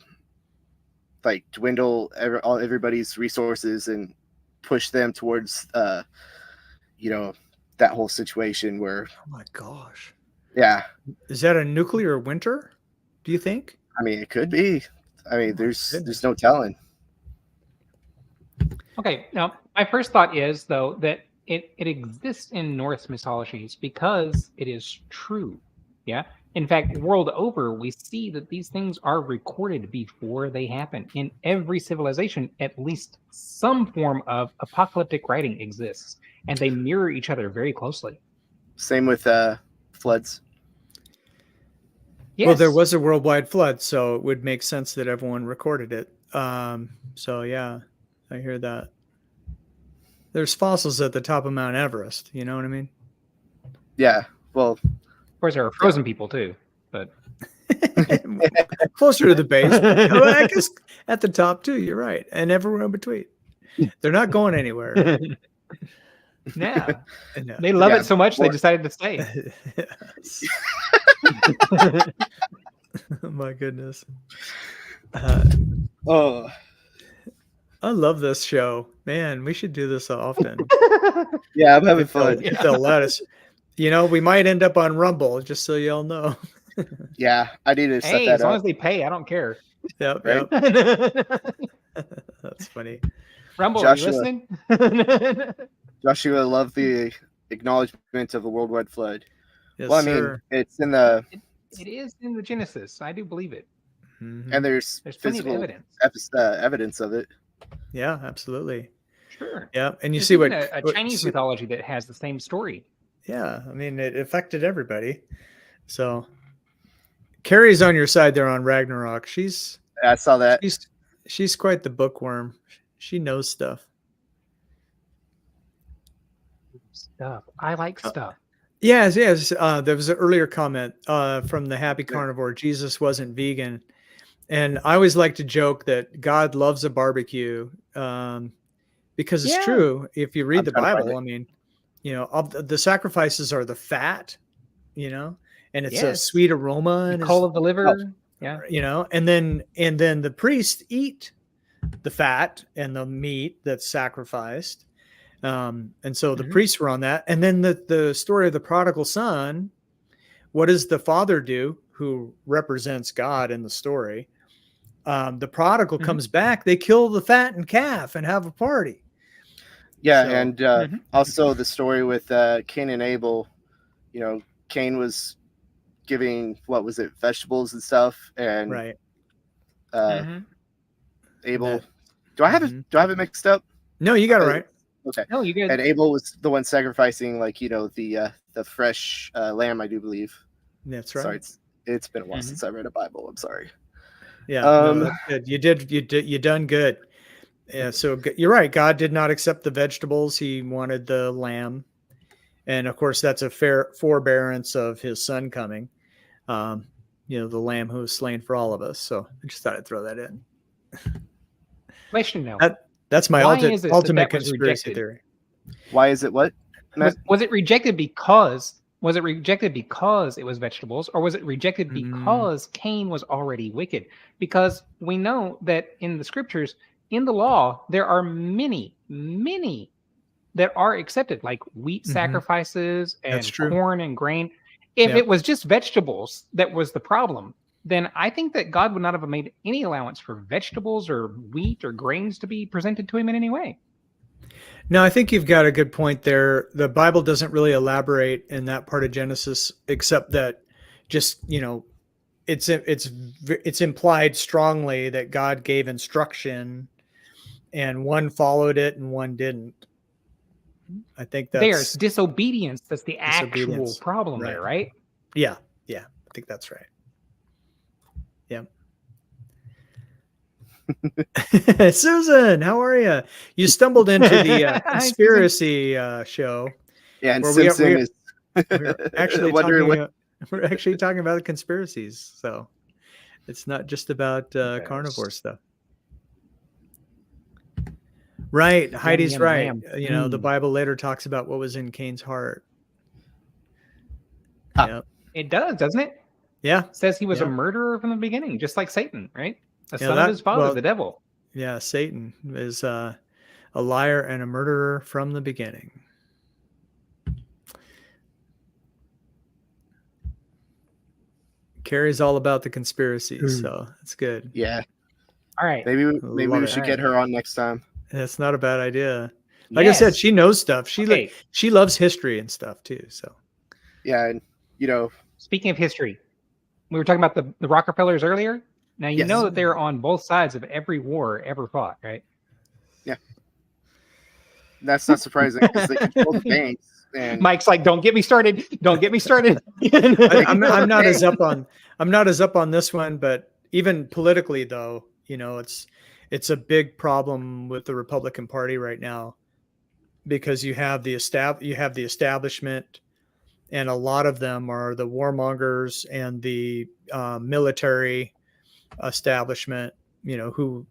like dwindle everybody's resources and push them towards that whole situation where Oh my gosh. yeah, Is that a nuclear winter? Do you think? I mean it could be. I mean there's goodness. no telling. Okay. Now, my first thought is, though, that it exists in Norse mythologies because it is true. Yeah. In fact, world over, we see that these things are recorded before they happen. In every civilization, at least some form of apocalyptic writing exists, and they mirror each other very closely. Same with floods. Yes. Well, there was a worldwide flood, so it would make sense that everyone recorded it. So yeah, I hear that. There's fossils at the top of Mount Everest. You know what I mean? Yeah. Well, Of course, there are frozen people too, but closer to the base. Oh, I guess at the top too. You're right, and everywhere in between. They're not going anywhere. yeah, No. they love Yeah, it so much they or- decided to stay. Yes. Oh, my goodness. oh, I love this show. Man, we should do this often. yeah, I'm having If they'll, fun. if they'll let us. You know, we might end up on Rumble, just so y'all know. Yeah, I need to set Hey, that as long up. as they pay, I don't care. Yep, Right? yep. That's funny. Rumble, Joshua. are you listening? Joshua loved the acknowledgement of a worldwide flood. Yes, Well, I mean, sir. it's in the It is in the Genesis. I do believe it. Mhm. and there's There's plenty of physical evidence. evidence of it. Yeah, absolutely. Sure. Yeah, and you There's see even what a what- Chinese mythology that has the same story. Yeah, I mean, it affected everybody. So, Carrie's on your side there on Ragnarok. I saw that. She's quite the bookworm. She knows stuff. Stuff. I like stuff. Yes, yes. There was an earlier comment from the Happy Carnivore. Jesus wasn't vegan, and I always like to joke that God loves a barbecue because it's Yeah. true. If you read I'm the trying to find Bible, I mean, you know, the sacrifices are the fat, you know, and it's a Yes. sweet aroma, and Call of the liver. Yeah. you know, and then the priests eat the fat and the meat that's sacrificed. And so the Mhm. priests were on that. And then the story of the prodigal son, what does the father do who represents God in the story? The prodigal Mhm. comes back, they kill the fattened calf and have a party. Yeah, So- and Mhm. also the story with Cain and Abel. You know, Cain was giving what was it, vegetables and stuff, and Right. Mhm. Abel. That- Do I have Mhm. it? Do I have it mixed up? No, you got it right. Okay. No, you good. And Abel was the one sacrificing, like, you know, the fresh lamb, I do believe. That's right. Sorry, it's been a while Mhm. since I read a Bible. I'm sorry. Yeah, no, Um, that's good. You done good. Yeah, so you're right. God did not accept the vegetables. He wanted the lamb. And of course, that's a fair forbearance of his son coming. You know, the lamb who was slain for all of us. So I just thought I'd throw that in. Question now. That's my Why is it that ultimate that was conspiracy rejected? theory. Why is it what? Matt? Was it rejected because it was vegetables, or was it rejected Mm. because Cain was already wicked? Because we know that in the scriptures, in the law, there are many that are accepted, like wheat Mhm. sacrifices That's and true. corn and grain. If Yep. it was just vegetables that was the problem, then I think that God would not have made any allowance for vegetables or wheat or grains to be presented to him in any way. No, I think you've got a good point there. The Bible doesn't really elaborate in that part of Genesis, except that just, you know, it's implied strongly that God gave instruction and one followed it and one didn't. I think There's that's disobedience. That's the actual Disobedience. problem there, right? yeah, I think that's right. Yeah. Susan, how are you? You stumbled into the Hi, Susan. conspiracy show. Yeah, and Where Simpson we- is We're actually wondering talking. what. We're actually talking about conspiracies, so it's not just about carnivore stuff. Right, Heidi's yum, right. yum. You know, the Mm. Bible later talks about what was in Cain's heart. Ah. Yep. It does, doesn't it? Yeah, It says he was Yeah. a murderer from the beginning, just like Satan, right? A Yeah, son that- of his father, well- the devil. yeah. Satan is a liar and a murderer from the beginning. Carrie's all about the conspiracies, so it's good. Yeah, All right. maybe Love we it. should get her on next time. That's not a bad idea. Like I said, Yes. she knows stuff. Okay. She loves history and stuff too. So Yeah, and you know, Speaking of history, we were talking about the Rockefellers earlier. Now you Yes. know that they're on both sides of every war ever fought, right? Yeah. That's not surprising because they control the banks. And Mike's like, "Don't get me started! Don't get me started!" I'm not as up on this one, but even politically, though, it's a big problem with the Republican Party right now because you have the establishment, and a lot of them are the warmongers and the military establishment, who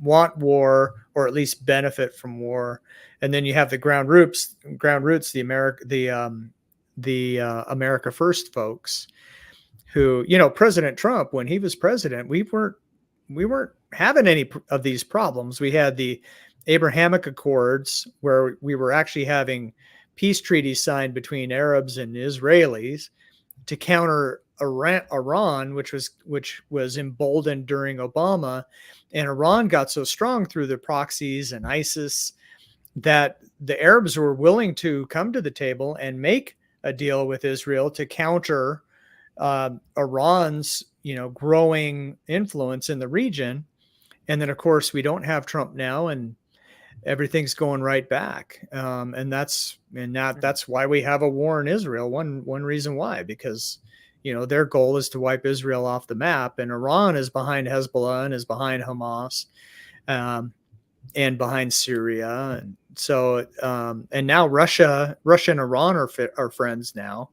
want war or at least benefit from war. And then you have the ground roots, the America First folks who, President Trump, when he was president, we weren't having any of these problems. We had the Abrahamic Accords where we were actually having peace treaties signed between Arabs and Israelis to counter Iran, which was emboldened during Obama. And Iran got so strong through the proxies and ISIS that the Arabs were willing to come to the table and make a deal with Israel to counter Iran's, growing influence in the region. And then, of course, we don't have Trump now, and everything's going right back. And that's why we have a war in Israel. One reason why, because their goal is to wipe Israel off the map, and Iran is behind Hezbollah and is behind Hamas, and behind Syria. And so, and now Russia and Iran are friends now.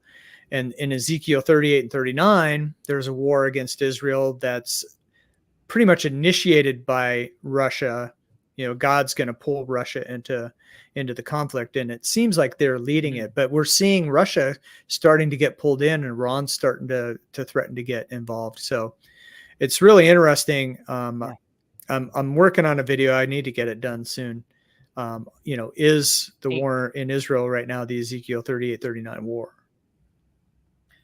And in Ezekiel 38 and 39, there's a war against Israel that's pretty much initiated by Russia. God's going to pull Russia into the conflict, and it seems like they're leading it. But we're seeing Russia starting to get pulled in, and Iran starting to threaten to get involved. So it's really interesting. I'm working on a video. I need to get it done soon. Is the war in Israel right now the Ezekiel 38-39 war?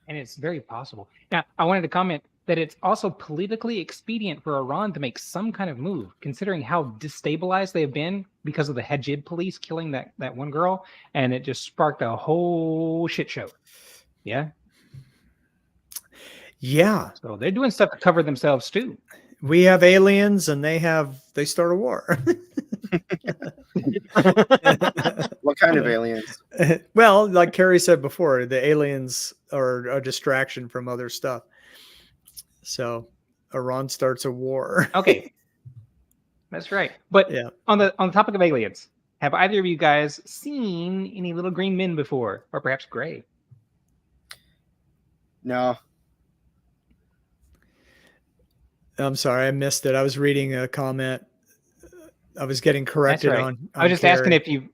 And it's very possible. Now, I wanted to comment that it's also politically expedient for Iran to make some kind of move, considering how destabilized they have been because of the Hajib police killing that one girl, and it just sparked a whole shit show. Yeah. Yeah. So they're doing stuff to cover themselves too. We have aliens, and they start a war. What kind of aliens? Well, like Carrie said before, the aliens are a distraction from other stuff. So Iran starts a war. Okay. That's right. But yeah, on the topic of aliens, have either of you guys seen any little green men before, or perhaps gray? No. I'm sorry, I missed it. I was reading a comment. I was getting corrected Right. on I was just Carrie. asking if you.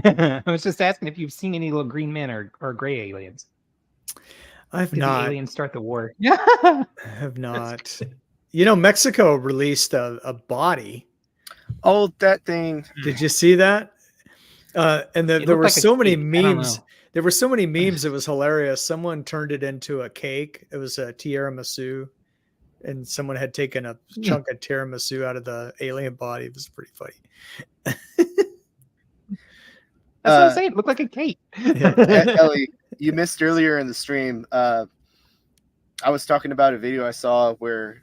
I was just asking if you've seen any little green men or gray aliens. I've Did not. the aliens start the war? Yeah. I have not. Mexico released a body. Oh, that thing. Did you see that? And there were like so many cake. I don't memes. know. There were so many memes. It was hilarious. Someone turned it into a cake. It was a tiramisu, and someone had taken a chunk of tiramisu out of the alien body. It was pretty funny. That's what I'm saying. It looked like a cake. Ellie, you missed earlier in the stream. I was talking about a video I saw where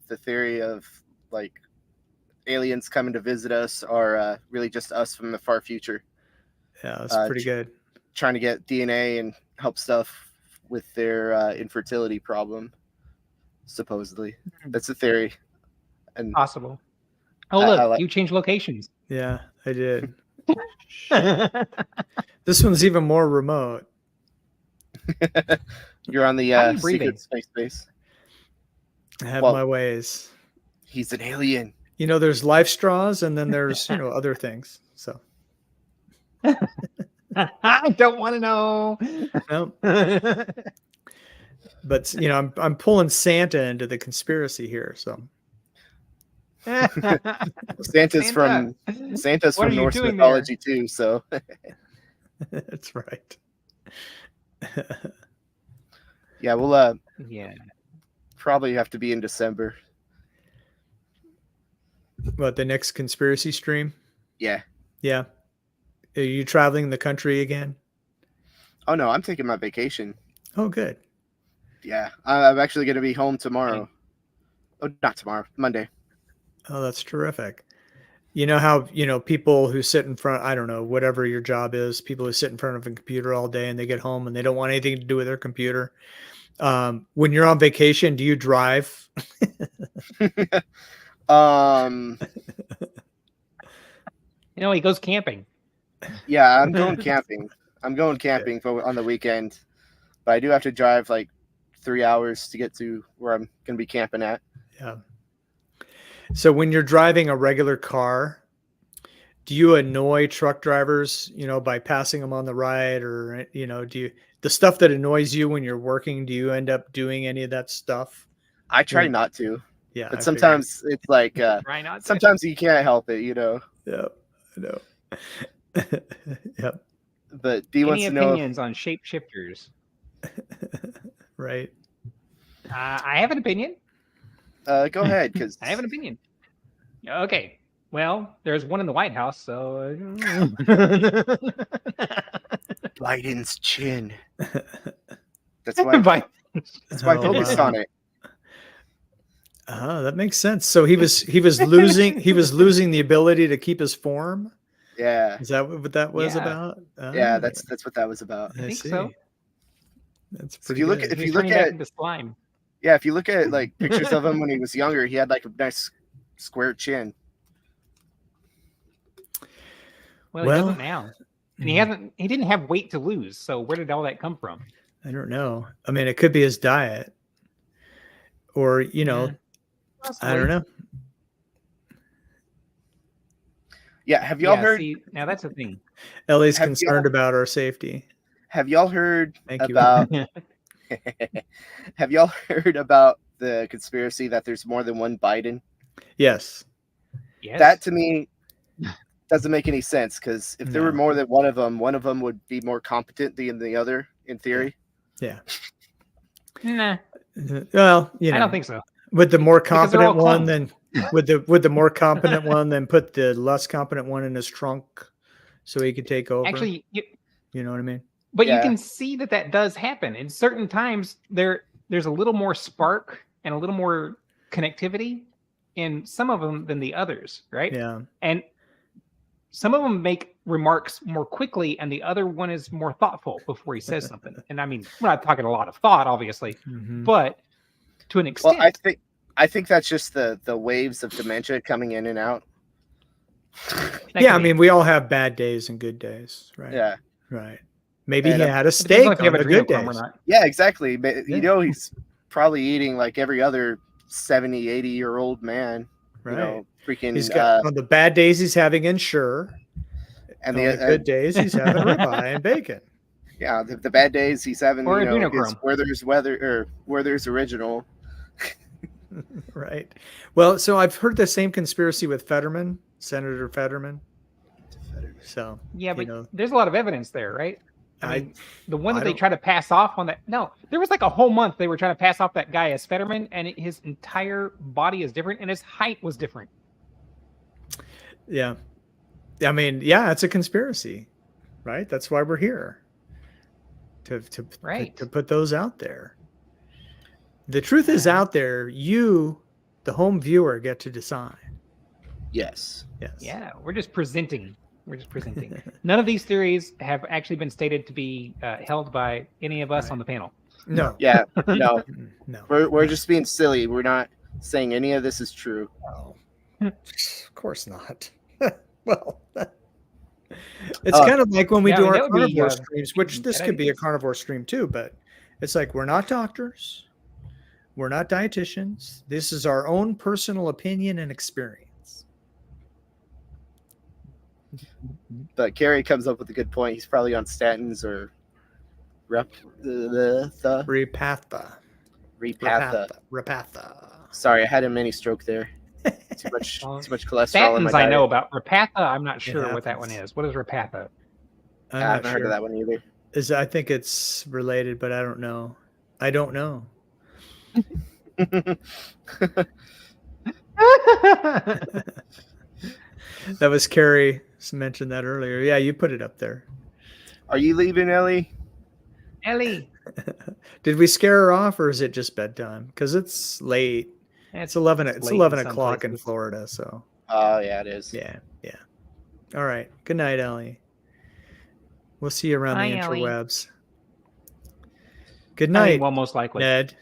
the theory of like aliens coming to visit us are really just us from the far future. Yeah, that's pretty good. Trying to get DNA and help stuff with their infertility problem. Supposedly, that's a theory. And Possible. Oh, look, I you changed locations. Yeah, I did. This one's even more remote. You're on the How are you breathing? secret space base. I have my ways. He's an alien. There's life straws, and then there's other things. So I don't want to know. no. But I'm pulling Santa into the conspiracy here. So Santa's from Norse mythology too. So that's right. Yeah, we'll yeah, probably have to be in December. What, the next conspiracy stream? Yeah. Yeah. Are you traveling the country again? Oh no, I'm taking my vacation. Oh, good. Yeah, I'm actually going to be home tomorrow. Oh, not tomorrow, Monday. Oh, that's terrific. You know how, people who sit in front, I don't know, whatever your job is, people who sit in front of a computer all day and they get home and they don't want anything to do with their computer. When you're on vacation, do you drive? He goes camping. Yeah, I'm going camping. I'm going camping on the weekend, but I do have to drive like 3 hours to get to where I'm going to be camping at. Yeah. So when you're driving a regular car, do you annoy truck drivers, by passing them on the right, or, the stuff that annoys you when you're working, do you end up doing any of that stuff? I try not to. Yeah. But sometimes it's like, sometimes you can't help it, Yeah, I know. Yep. But D wants to know. Any opinions on shapeshifters? Right. I have an opinion. Go ahead, because I have an opinion. Okay. Well, there's one in the White House, so. Biden's chin. That's why. That's why I focused on it. Oh, that makes sense. So he was losing the ability to keep his form. Yeah. Is that what that was about? Yeah, that's what that was about. I think so. That's So pretty if you look at slime. Yeah, if you look at like pictures of him when he was younger, he had like a nice square chin. Well, he doesn't now. And he didn't have weight to lose, so where did all that come from? I don't know. I mean, it could be his diet. Or, I don't know. Yeah, have y'all heard? See, now that's the thing. Ellie's concerned about our safety. Have y'all heard Thank about? Have y'all heard about the conspiracy that there's more than one Biden? Yes. That to me doesn't make any sense, because if there were more than one of them would be more competent than the other, in theory. Yeah. Nah. Well, I don't think so. With the more competent one, then with the more competent one, then put the less competent one in his trunk, so he could take over. Actually, you know what I mean. But you can see that does happen. In certain times, there's a little more spark and a little more connectivity in some of them than the others, right? Yeah. And some of them make remarks more quickly, and the other one is more thoughtful before he says something. And I mean, we're not talking a lot of thought, obviously, but to an extent. Well, I think that's just the waves of dementia coming in and out. Yeah, I mean, we all have bad days and good days, right? Yeah. Right. Maybe he had a steak on the good days. Yeah, exactly. But, he's probably eating like every other 70, 80-year-old man. Right. Freaking. He's got on the bad days he's having Ensure, and the good days he's having ribeye and bacon. Yeah, the bad days he's having his Werther's original. Right. Well, so I've heard the same conspiracy with Fetterman, Senator Fetterman. So yeah, but there's a lot of evidence there, right? I mean, the one that they try to pass off on that. No, there was like a whole month they were trying to pass off that guy as Fetterman, and his entire body is different, and his height was different. Yeah. I mean, yeah, it's a conspiracy, right? That's why we're here. To put those out there. The truth is out there. You, the home viewer, get to decide. Yes. Yeah, we're just presenting. None of these theories have actually been stated to be held by any of us on the panel. No. Yeah. No. No. We're just being silly. We're not saying any of this is true. No. Of course not. Well, it's kind of like when we do our carnivore streams, which this could be a carnivore stream too, but it's like we're not doctors. We're not dietitians. This is our own personal opinion and experience. But Kerry comes up with a good point. He's probably on statins or Repatha. Sorry, I had a mini stroke there. Too much cholesterol in my statins diet. I know about. Repatha, I'm not sure what that one is. What is Repatha? I haven't heard of that one either. I think it's related, but I don't know. That was Carrie mentioned that earlier. Yeah, you put it up there. Are you leaving, Ellie? Did we scare her off, or is it just bedtime? Because it's late. It's 11. It's late 11 in some o'clock in places. Florida. So Oh yeah, it is. yeah. All right. Good night, Ellie. We'll see you around Bye, the Ellie. interwebs. Good I night, mean, well, most likely. Ned.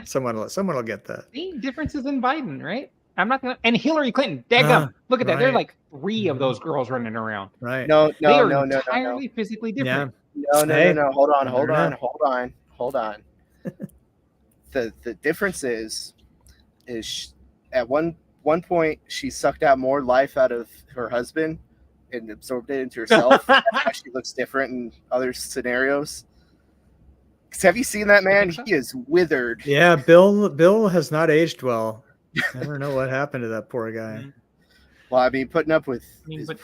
Someone will get that. See, differences in Biden, right? I'm not gonna. And Hillary Clinton, daggum. Look at that. There are right. like 3 of those girls running around. Right. No, They are no. entirely physically different. Yeah. No. Hold on. The difference is at one point she sucked out more life out of her husband and absorbed it into herself. That's why she looks different in other scenarios. 'Cause have you seen that man? so? He is withered. Yeah. Bill has not aged well. I don't know what happened to that poor guy. Well, I mean, putting up with but-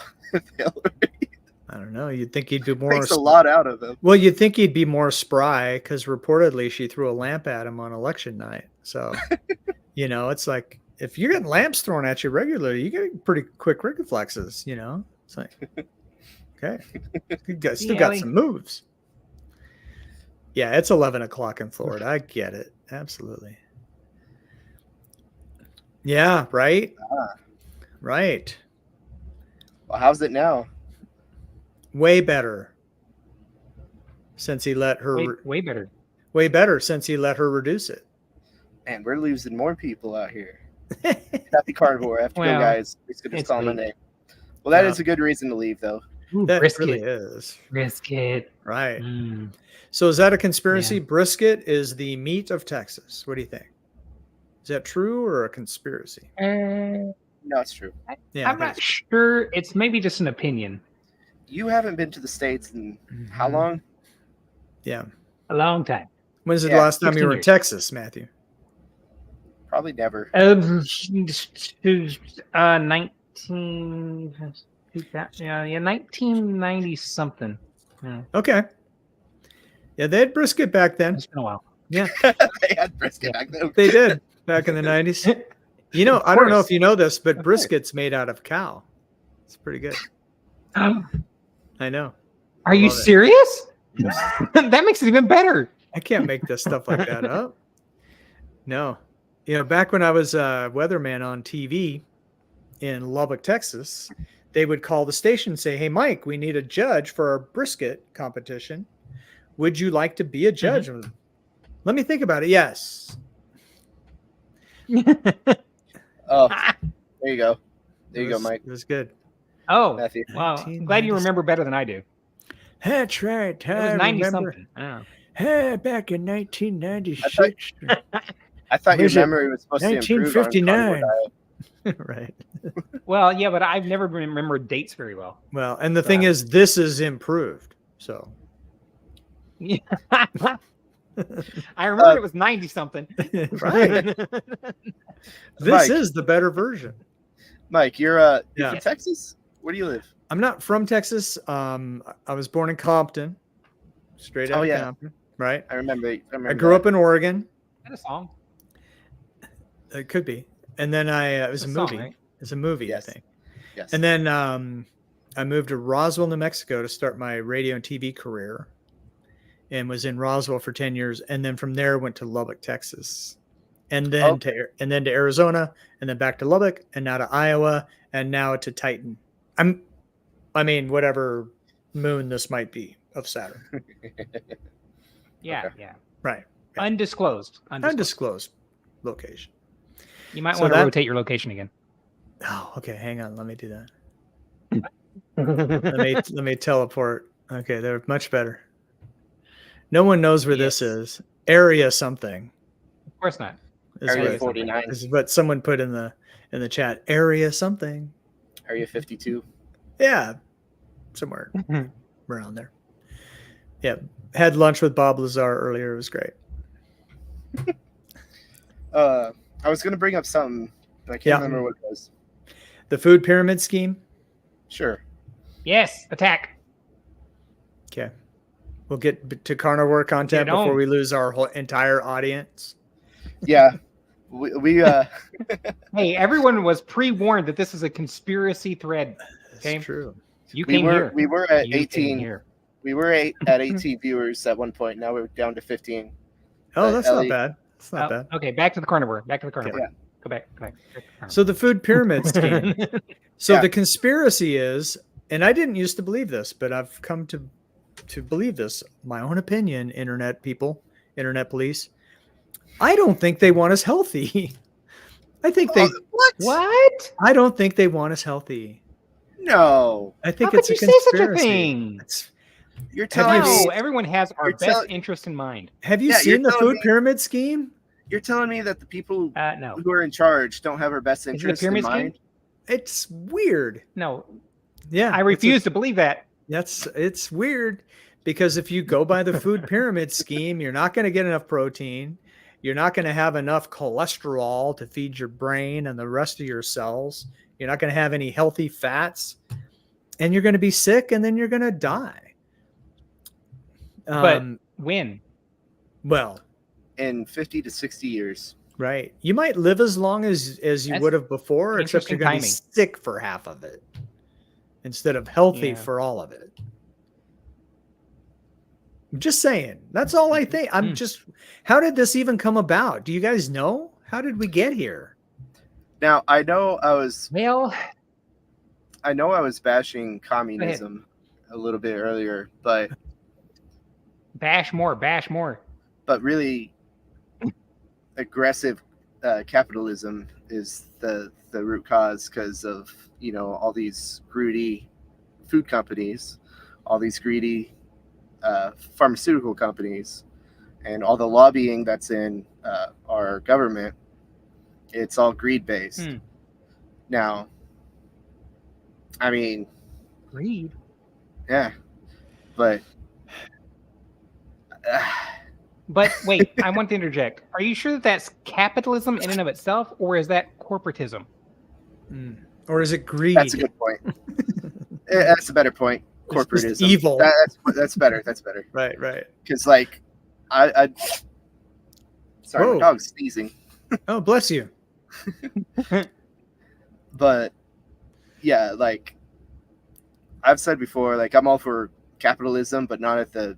Hillary I don't know. You'd think he'd be more. takes a lot out of him. Well, you'd think he'd be more spry because reportedly she threw a lamp at him on election night. So, it's like if you're getting lamps thrown at you regularly, you get pretty quick reflexes. It's like, okay, you still got some moves. Yeah, it's 11 o'clock in Florida. I get it. Absolutely. Yeah, right. Right. Well, how's it now? Way better since he let her. Way better. Way better since he let her reduce it. Man, we're losing more people out here. Happy Carnivore. I have to go, guys. It's good to call my name. Well, that is a good reason to leave, though. Ooh, That brisket. really is. Brisket. Right. Mm. So is that a conspiracy? Yeah. Brisket is the meat of Texas. What do you think? Is that true or a conspiracy? No, it's true. Yeah, I'm not sure. It's maybe just an opinion. You haven't been to the States in how long? Yeah. A long time. When's the Yeah, last time you were in years. Texas, Matthew? Probably never. 1990 something. Yeah, Okay. Yeah, they had brisket back then. it's been a while. Yeah, They had brisket back then. they did back in the 90s. I don't know if you know this, but brisket's made out of cow. It's pretty good. I know. Are you love it. serious? That makes it even better. I can't make this stuff like that up. No. Back when I was a weatherman on TV in Lubbock, Texas, they would call the station and say, "Hey, Mike, we need a judge for our brisket competition. Would you like to be a judge?" Let me think about it. Yes. Oh, there you go. There you go, Mike. It was good. Oh, Matthew. wow. I'm glad you remember better than I do. That's right. It was 90 something. Hey, back in 1996. I thought your Was it memory was supposed to improve on 1959? Carnivore Diet. Right. Well, yeah, but I've never remembered dates very well. Well, and the thing is, this is improved. So. Yeah. I remember it was 90 something. Right. This Mike. is the better version. Mike, you're Yeah. from Texas? Where do you live? I'm not from Texas. I was born in Compton, straight out of Compton. Right. I remember. I grew up in Oregon. Is that a song? It could be. And then it was a It's a song, movie. right? It's a movie, Yes. I think. Yes. And then I moved to Roswell, New Mexico to start my radio and TV career, and was in Roswell for 10 years. And then from there went to Lubbock, Texas, and then to Arizona, and then back to Lubbock, and now to Iowa, and now to Titan. Whatever moon this might be of Saturn. Yeah, Okay. yeah. Right. Undisclosed. Undisclosed location. You might So want to that- rotate your location again. Oh, okay. Hang on. Let me do that. let me teleport. Okay, they're much better. No one knows where this is. Area something. Of course not. Is Area what- 49. This is what someone put in the chat. Area something. Area 52. Yeah, somewhere around there. Yeah, had lunch with Bob Lazar earlier. It was great. I was going to bring up something, but I can't remember what it was. The food pyramid scheme. Sure. Yes, attack. Okay, we'll get to carnivore content Get on. before we lose our whole entire audience. Yeah. We Hey, everyone was pre-warned that this is a conspiracy thread. Okay. That's true. You we came were here. we were at You came 18 here. We were at 18 viewers at one point. Now we're down to 15. Oh, But that's Ellie- not bad. That's not bad. Okay, back to the carnivore. Back to the carnivore. Yeah. Go back. Go back. So the food pyramid scheme. So Yeah. the conspiracy is, and I didn't used to believe this, but I've come to believe this. My own opinion, internet people, internet police. I don't think they want us healthy. I think they. What? I don't think they want us healthy. No, I think How it's could a you say such a conspiracy. thing? you're Have telling you me. No, everyone has our You're best tell- interest in mind. Have you Yeah, you're seen the telling food me- pyramid scheme? You're telling me that the people No. who are in charge don't have our best Is it a interest in pyramid scheme? mind. It's weird. No, Yeah, I refuse to believe that. It's weird because if you go by the food pyramid scheme, you're not going to get enough protein. You're not going to have enough cholesterol to feed your brain and the rest of your cells. You're not going to have any healthy fats, and you're going to be sick, and then you're going to die. But when? Well, In 50 to 60 years. right. You might live as long as you That's would have before, except you're interesting going to be timing. sick for half of it instead of healthy Yeah. for all of it. I'm just saying. That's all I think. I'm just, how did this even come about? Do you guys know? How did we get here? Now I know I was Well, bashing communism a little bit earlier, but bash more. Bash more. really aggressive capitalism is the root cause because of all these greedy food companies, all these greedy pharmaceutical companies, and all the lobbying that's in our government. It's all greed based. Now, I mean, Greed. yeah, but But wait, I want to interject. Are you sure that that's capitalism in and of itself, or is that corporatism? Or is it greed? that's a good point. That's a better point. It's just Corporatism. evil. That's better. That's better. Right, right. Because like, I sorry, Whoa. my dog's sneezing. Oh, bless you. But yeah, like I've said before, like I'm all for capitalism, but not at the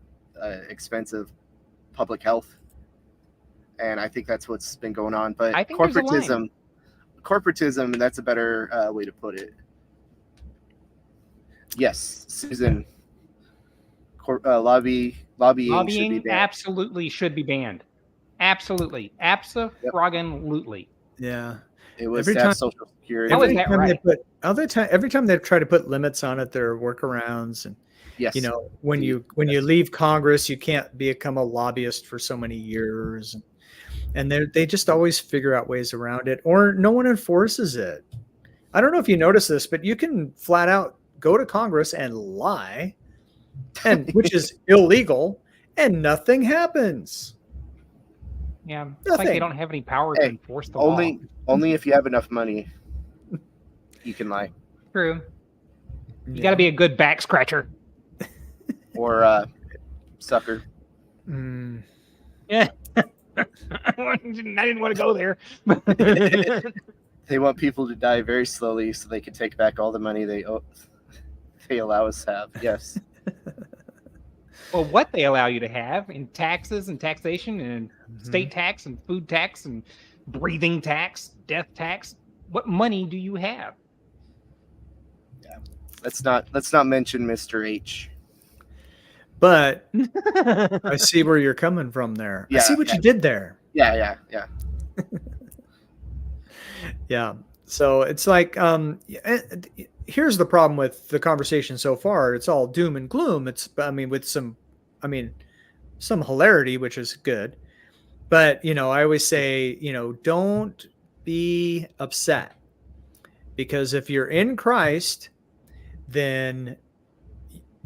expense of public health. And I think that's what's been going on. But I think there's a line. corporatism, that's a better way to put it. Yes, Susan. Lobbying should be Lobbying banned. absolutely should be banned. Absolutely. Abso-froggin-lutely. Yeah. It was Every to have time- social security. How is that right? Every time they try to put limits on it, there are workarounds. And Yes. when you leave Congress, you can't become a lobbyist for so many years, and they just always figure out ways around it, or no one enforces it. I don't know if you notice this, but you can flat out go to Congress and lie, and which is illegal, and nothing happens. Yeah. It's like they Nothing. don't have any power to Hey, enforce the law. Only if you have enough money, you can lie. True. You got to be a good back scratcher. Or sucker. Mm. Yeah. I didn't want to go there. They want people to die very slowly so they can take back all the money they allow us to have. Yes. Well, what they allow you to have in taxes and taxation and state tax and food tax and breathing tax, death tax. What money do you have? Yeah. Let's not mention Mr. H. But I see where you're coming from there. I see what you did there. Yeah. Yeah. So it's like, here's the problem with the conversation so far. It's all doom and gloom. With some hilarity, which is good. But, I always say, don't be upset, because if you're in Christ, then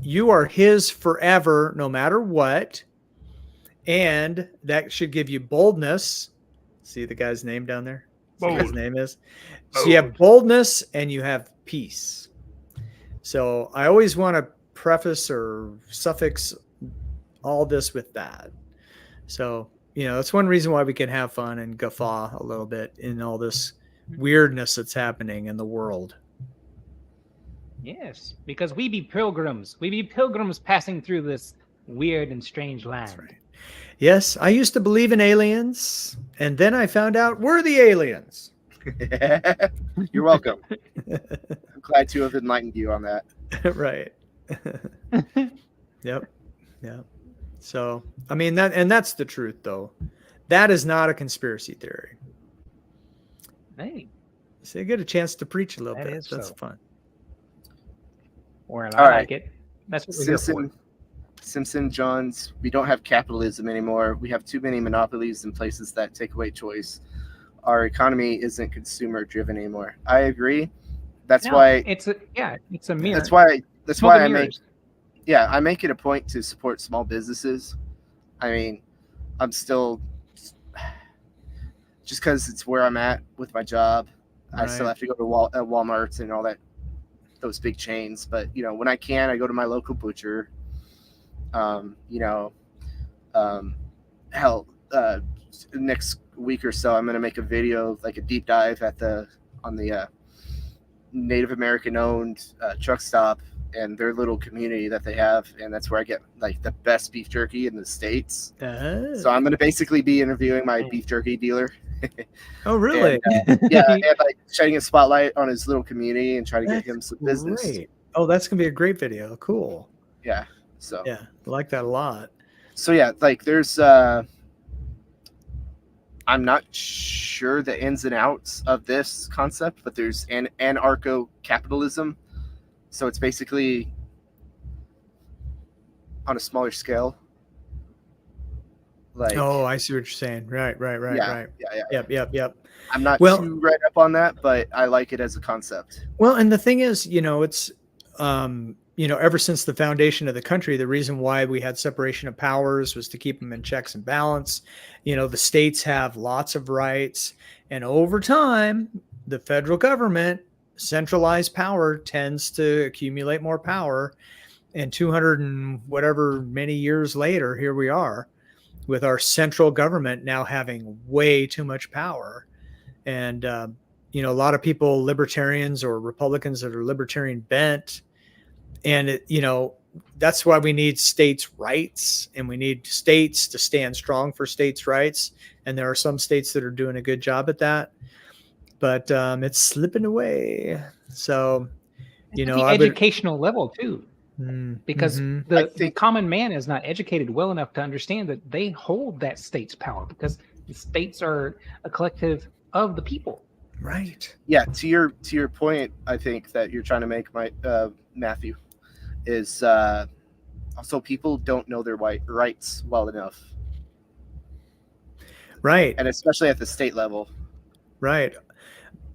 you are his forever, no matter what. And that should give you boldness. See the guy's name down there? See what his name is. So you have boldness and you have peace. So I always want to preface or suffix all this with that. So, that's one reason why we can have fun and guffaw a little bit in all this weirdness that's happening in the world. Yes, because we be pilgrims. We be pilgrims passing through this weird and strange land. That's right. Yes, I used to believe in aliens, and then I found out we're the aliens. You're welcome. I'm glad to have enlightened you on that. Right. Yep. Yep. So, I mean, that's the truth, though. That is not a conspiracy theory. Hey, So you get a chance to preach a little That bit. is That's so. fun. or I All right. like it. That's what we're here for. Simpson Johns, we don't have capitalism anymore. We have too many monopolies in places that take away choice. Our economy isn't consumer driven anymore. I agree. That's No, why it's a mirror. that's why Smoke and I make mirrors. I make it a point to support small businesses. I mean, I'm still just because it's where I'm at with my job. I still Right. have to go to Walmart's and all that, those big chains. But when I can, I go to my local butcher. Hell, next week or so, I'm gonna make a video, like a deep dive on the Native American owned truck stop and their little community that they have, and that's where I get like the best beef jerky in the States. So I'm gonna basically be interviewing my beef jerky dealer. Oh, really? And, and like shedding a spotlight on his little community and trying to get him some business. Great. Oh, that's gonna be a great video. Cool. Yeah. So Yeah, I like that a lot. So yeah, like there's I'm not sure the ins and outs of this concept, but there's anarcho-capitalism. So it's basically on a smaller scale. Like, Oh, I see what you're saying. Right. yeah. Yep. I'm not Well- too read up on that, but I like it as a concept. Well, and the thing is, it's ever since the foundation of the country, the reason why we had separation of powers was to keep them in checks and balance. The states have lots of rights, and over time, the federal government, centralized power, tends to accumulate more power. And 200 and whatever many years later, here we are with our central government now having way too much power. And, a lot of people, libertarians or Republicans that are libertarian bent, and that's why we need states' rights, and we need states to stand strong for states' rights. And there are some states that are doing a good job at that, but it's slipping away. So, the I would, educational level too, because mhm. the common man is not educated well enough to understand that they hold that state's power, because the states are a collective of the people. Right. Yeah, to your point, I think that you're trying to make, my Matthew, is also people don't know their rights well enough, Right. and especially at the state level. Right.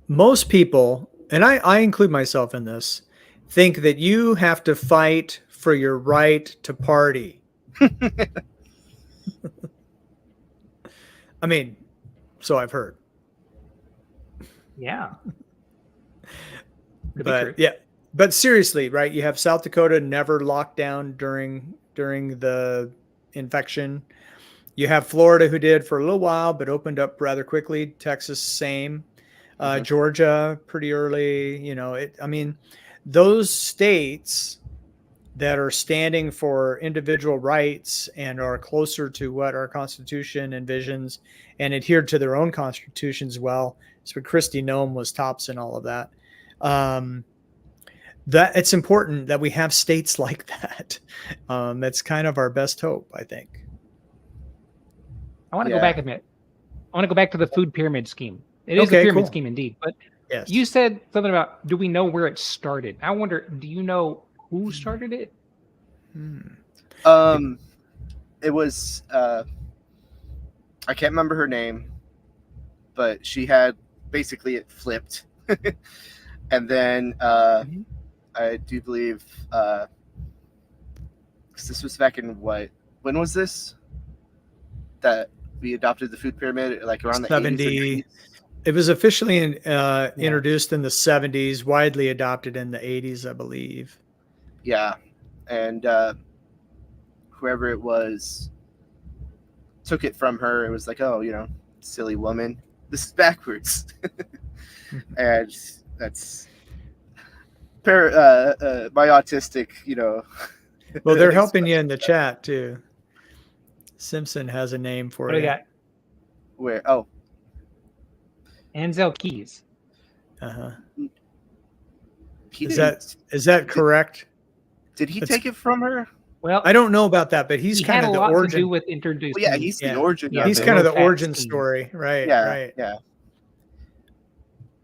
Most people, and I include myself in this, think that you have to fight for your right to party. I mean, so I've heard. Yeah. Could be But true. yeah, but seriously, right? You have South Dakota never locked down during the infection. You have Florida, who did for a little while but opened up rather quickly. Texas, same. Georgia, pretty early. I mean, those states that are standing for individual rights and are closer to what our Constitution envisions and adhered to their own constitutions well. So Christy Nome was tops in all of that. That it's important that we have states like that. That's kind of our best hope, I think. I want to go back a minute. I want to go back to the food pyramid scheme. It is a Okay, pyramid cool. scheme indeed. But Yes. you said something about, do we know where it started? I wonder, do you know who started it? It was I can't remember her name, but she had basically it flipped. And then I do believe because this was back in when was this that we adopted the food pyramid, like around the 70s. 80s? It was officially introduced in the 70s, widely adopted in the 80s, I believe. Yeah, and whoever it was took it from her. It was like, oh, silly woman, this is backwards. And my autistic, Well, they're helping you in the chat too. Simpson has a name for What do you. we got? Where? Oh, Ansel Keys. Uh-huh. he Is didn't. that correct? Did he take it from her? Well, I don't know about that, but he's he kind had of a the lot to origin. do with introducing. Well, yeah, he's the origin. He's of kind it. of the low-fat origin scheme. story, right? Yeah, Right. yeah.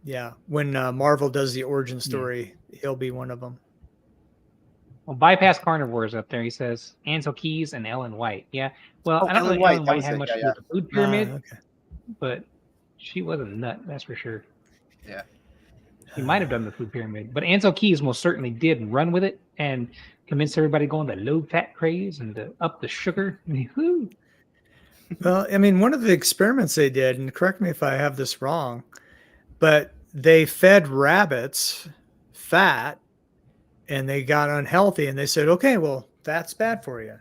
Yeah. When Marvel does the origin story, he'll be one of them. Well, Bypass Carnivore is up there. He says Ansel Keys and Ellen White. Yeah. Well, Oh, I don't Ellen know White, Ellen that White was had it. much Yeah, to do with the food pyramid, Okay. but she was a nut, that's for sure. Yeah. He might have done the food pyramid, but Ansel Keys most certainly did run with it and convince everybody going the low fat craze and to up the sugar. Woo. Well, I mean, one of the experiments they did, and correct me if I have this wrong, but they fed rabbits fat and they got unhealthy and they said, okay, well, that's bad for you.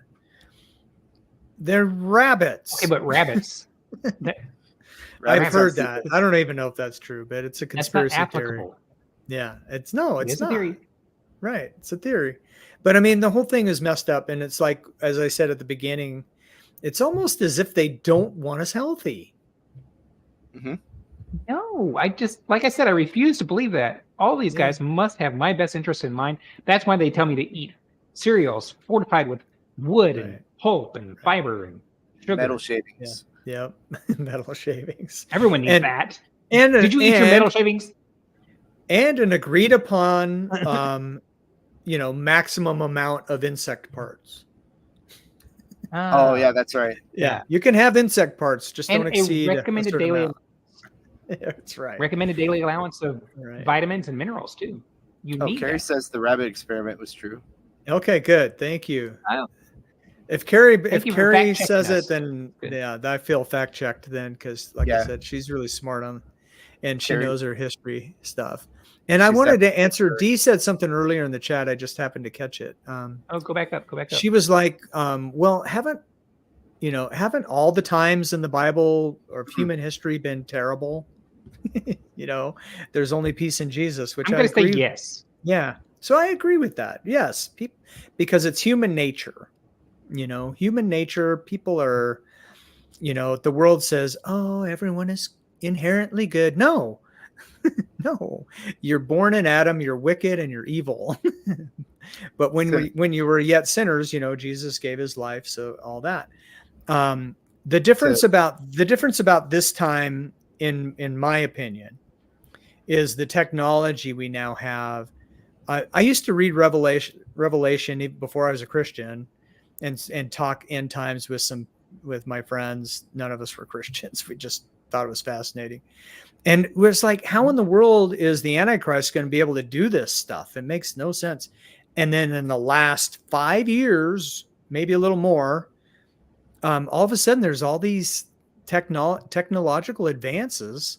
They're rabbits. Okay, but rabbits. I've heard Rabbits that. I don't even know if that's true, but it's a That's not conspiracy theory. applicable. Yeah, it's It not. is a theory. Right. It's a theory. But I mean, the whole thing is messed up. And it's like, as I said at the beginning, it's almost as if they don't want us healthy. No, I just, like I said, I refuse to believe that. All these guys must have my best interest in mind. That's why they tell me to eat cereals fortified with wood and pulp and fiber and sugar. Metal shavings. Yep. Metal shavings. Everyone needs And- that. And Did you eat your metal shavings? And an agreed upon, maximum amount of insect parts. Oh yeah, that's right. Yeah. You can have insect parts, just And don't exceed a recommended certain daily amount. That's right. recommended daily allowance of Right. vitamins and minerals too. You Oh, need Carrie that. says the rabbit experiment was true. Okay, good. Thank you. Oh. If Carrie you for fact-checking says us. it, then Good. yeah, I feel fact checked then because, like I Yeah. said, she's really smart on, and she Carrie- knows her history stuff. And I She's wanted to definitely answer. sure. Dee said something earlier in the chat. I just happened to catch it. Oh, go back up. Go back up. She was like, "Well, haven't all the times in the Bible or human history been terrible? There's only peace in Jesus." Which I'm I going to say agree. yes. Yeah. So I agree with that. Yes. Because it's human nature. Human nature, people are, the world says, oh, everyone is inherently good. No, no, you're born in Adam, you're wicked and you're evil. But when you were yet sinners, Jesus gave his life. So all that, the difference about this time in my opinion is the technology we now have. I used to read Revelation even before I was a Christian, and talk end times with my friends. None of us were Christians. We just thought it was fascinating, and it was like, how in the world is the Antichrist going to be able to do this stuff? It makes no sense. And then in the last 5 years, maybe a little more, all of a sudden there's all these technological advances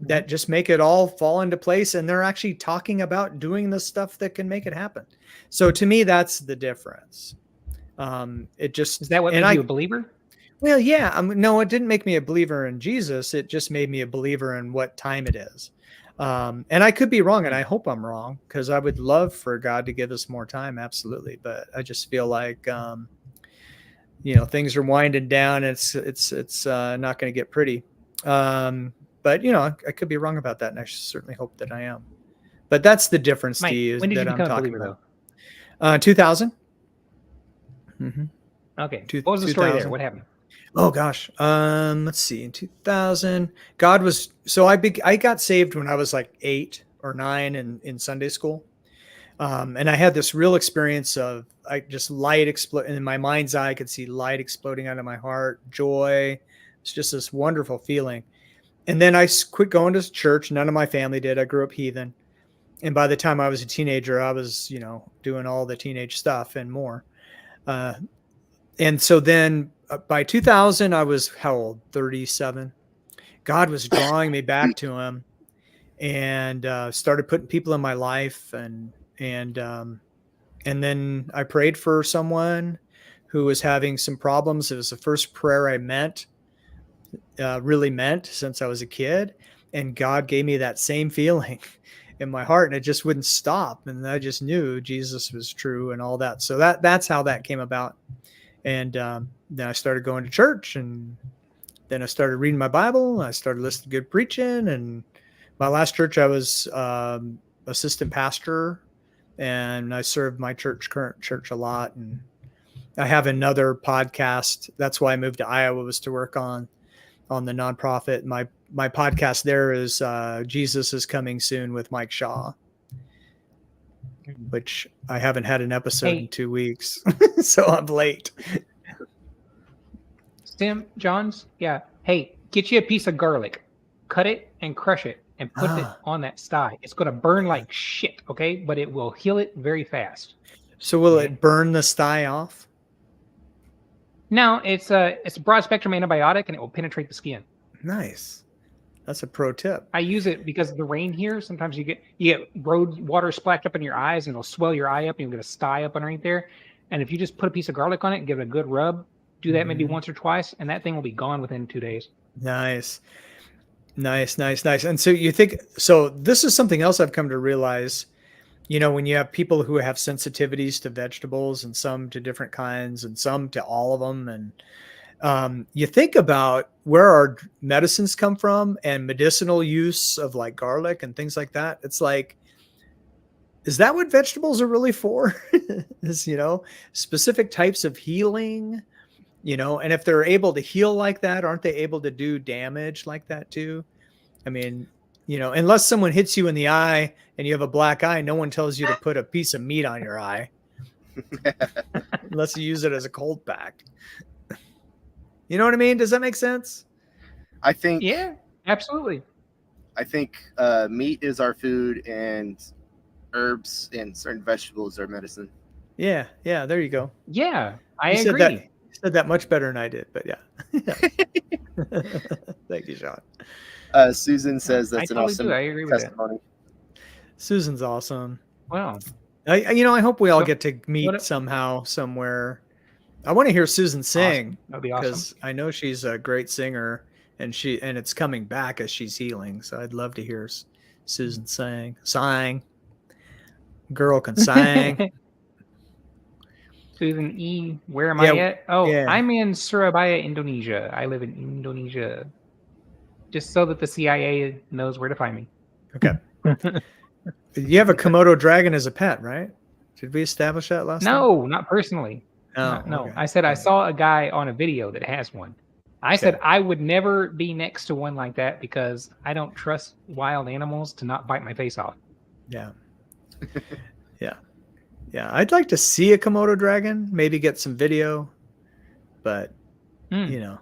that just make it all fall into place, and they're actually talking about doing the stuff that can make it happen. So to me, that's the difference. It just Is that what made you a believer? Well, yeah. No, it didn't make me a believer in Jesus. It just made me a believer in what time it is. And I could be wrong, and I hope I'm wrong, because I would love for God to give us more time, absolutely. But I just feel like things are winding down. It's not going to get pretty. But I could be wrong about that, and I certainly hope that I am. But that's the difference, Mike, Steve, when did you that I'm become a talking believer, about. 2000. Mm-hmm. Okay. What was the story there? 2000. What happened? Oh gosh. Let's see. In 2000, God was I got saved when I was like 8 or 9 in Sunday school. And I had this real experience of light explode in my mind's eye. I could see light exploding out of my heart, joy. It's just this wonderful feeling. And then I quit going to church. None of my family did. I grew up heathen. And by the time I was a teenager, I was, doing all the teenage stuff and more. And so then by 2000, I was how old? 37. God was drawing me back to him, and started putting people in my life. And then I prayed for someone who was having some problems. It was the first prayer I really meant since I was a kid. And God gave me that same feeling. in my heart, and it just wouldn't stop. And I just knew Jesus was true and all that. So that's how that came about. And then I started going to church, and then I started reading my Bible. And I started listening to good preaching. And my last church, I was assistant pastor, and I served my current church a lot. And I have another podcast. That's why I moved to Iowa, was to work on the nonprofit. My podcast there is Jesus is Coming Soon with Mike Shaw, which I haven't had an episode in 2 weeks. So I'm late. Tim Johns, yeah. Hey, get you a piece of garlic, cut it and crush it and put it on that sty. It's going to burn like shit, okay? But it will heal it very fast. So will it burn the sty off? No, it's a broad spectrum antibiotic, and it will penetrate the skin. Nice. That's a pro tip. I use it because of the rain here. Sometimes you get road water splashed up in your eyes, and it'll swell your eye up, and you'll get a sty up underneath there. And if you just put a piece of garlic on it and give it a good rub, do that maybe once or twice, and that thing will be gone within 2 days. Nice. And so you think, so this is something else I've come to realize, when you have people who have sensitivities to vegetables, and some to different kinds and some to all of them. And you think about where our medicines come from and medicinal use of like garlic and things like that. It's like, is that what vegetables are really for? Is, specific types of healing, and if they're able to heal like that, aren't they able to do damage like that too? I mean, unless someone hits you in the eye and you have a black eye, no one tells you to put a piece of meat on your eye unless you use it as a cold pack. You know what I mean? Does that make sense? I think. Yeah, absolutely. I think meat is our food, and herbs and certain vegetables are medicine. Yeah. There you go. Yeah, I agree. Said that much better than I did, but yeah. Thank you, Sean. Susan says that's an awesome testimony. Susan's awesome. Wow. I hope we all get to meet somehow, somewhere. I want to hear Susan sing. Awesome. That'd be awesome. Because I know she's a great singer, and it's coming back as she's healing. So I'd love to hear Susan sing. Girl can sing. Susan E, where am I at? Oh, yeah. I'm in Surabaya, Indonesia. I live in Indonesia. Just so that the CIA knows where to find me. Okay. You have a Komodo dragon as a pet, right? Did we establish that last time? No, not personally. Oh, no. Okay. I said I saw a guy on a video that has one. I said I would never be next to one like that because I don't trust wild animals to not bite my face off. Yeah. Yeah, I'd like to see a Komodo dragon, maybe get some video, but So you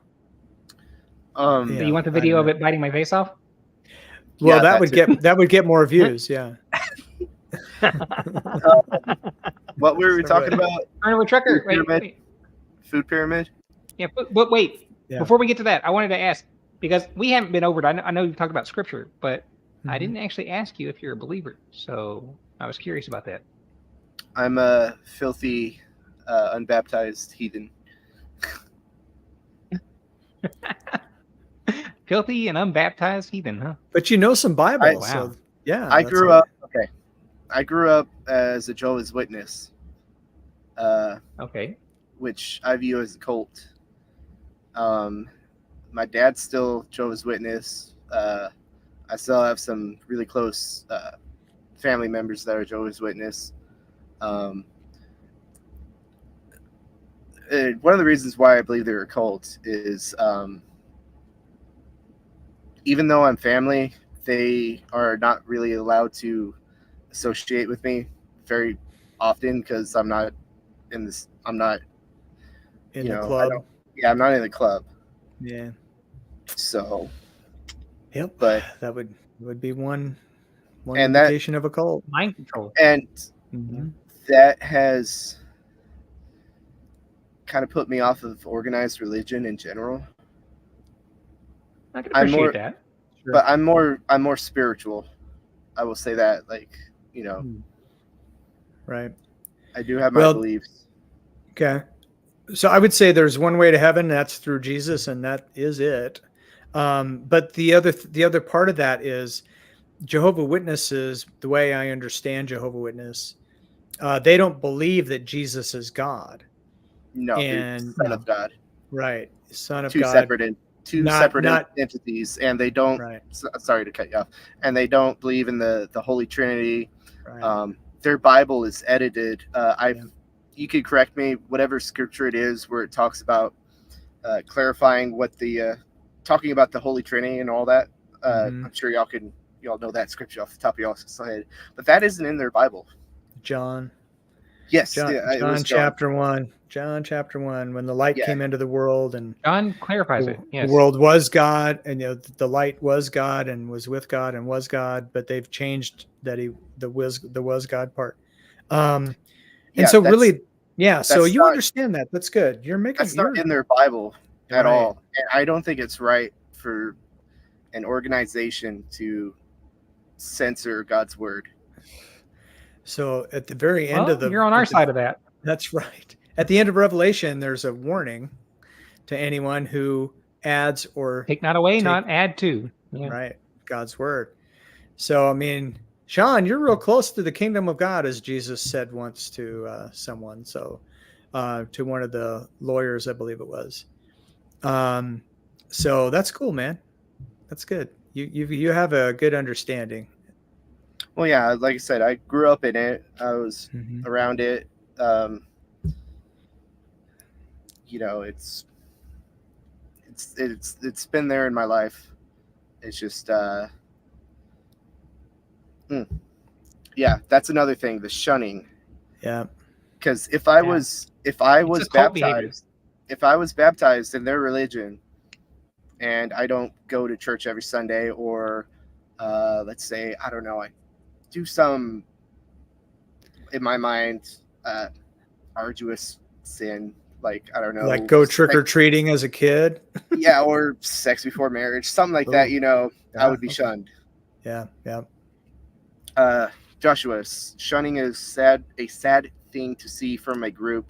want the video of it biting my face off? Well, yeah, that would get more views. Yeah. What were we talking about? Carnivore Trucker. Wait. Food pyramid. Yeah, but wait. Yeah. Before we get to that, I wanted to ask, because we haven't been over it. I know you've talked about scripture, but I didn't actually ask you if you're a believer. So I was curious about that. I'm a filthy, unbaptized heathen. Filthy and unbaptized heathen, huh? But you know some Bible. Wow. So, yeah. I grew up as a Jehovah's Witness. Okay. Which I view as a cult. My dad's still Jehovah's Witness. I still have some really close family members that are Jehovah's Witness. One of the reasons why I believe they're a cult is even though I'm family, they are not really allowed to associate with me very often because I'm not in the club. I'm not in the club. Yeah. So. Yep. But that would be one indication of a cult. Mind control. And that has kind of put me off of organized religion in general. I can appreciate that. Sure. But I'm more spiritual. I will say that, Right. I do have my beliefs. Okay. So I would say there's one way to heaven, that's through Jesus, and that is it. But the other part of that is Jehovah's Witnesses, the way I understand Jehovah's Witness, they don't believe that Jesus is God. No, And Son of God. Right, Son of Two God. separate entities, and they don't. Right. Sorry to cut you off. And they don't believe in the Holy Trinity. Right. Their Bible is edited. You could correct me, whatever scripture it is, where it talks about clarifying what the talking about the Holy Trinity and all that. I'm sure y'all know that scripture off the top of y'all's head, but that isn't in their Bible. John. Yes, John chapter 1. John chapter 1, when the light came into the world, and John clarifies it. Yes. The world was God, and the light was God and was with God and was God, but they've changed that the was God part. So you understand that. That's good. That's not in their Bible at all. And I don't think it's right for an organization to censor God's word. So at the very end you're on our side of that. That's right. At the end of Revelation, there's a warning to anyone who adds or take not away, not add to. Yeah. Right. God's word. So, I mean, Sean, you're real close to the kingdom of God, as Jesus said once to someone. So, to one of the lawyers, I believe it was. So that's cool, man. That's good. You have a good understanding. Well, yeah, like I said, I grew up in it. I was around it. It's been there in my life. It's just that's another thing, the shunning. Yeah. Because if I was baptized in their religion, and I don't go to church every Sunday, or let's say, I don't know, I do some, in my mind, arduous sin, like, I don't know, like go trick-or-treating as a kid. Yeah, or sex before marriage, something like that, I would be shunned. Yeah. Joshua, shunning is a sad thing to see from a group.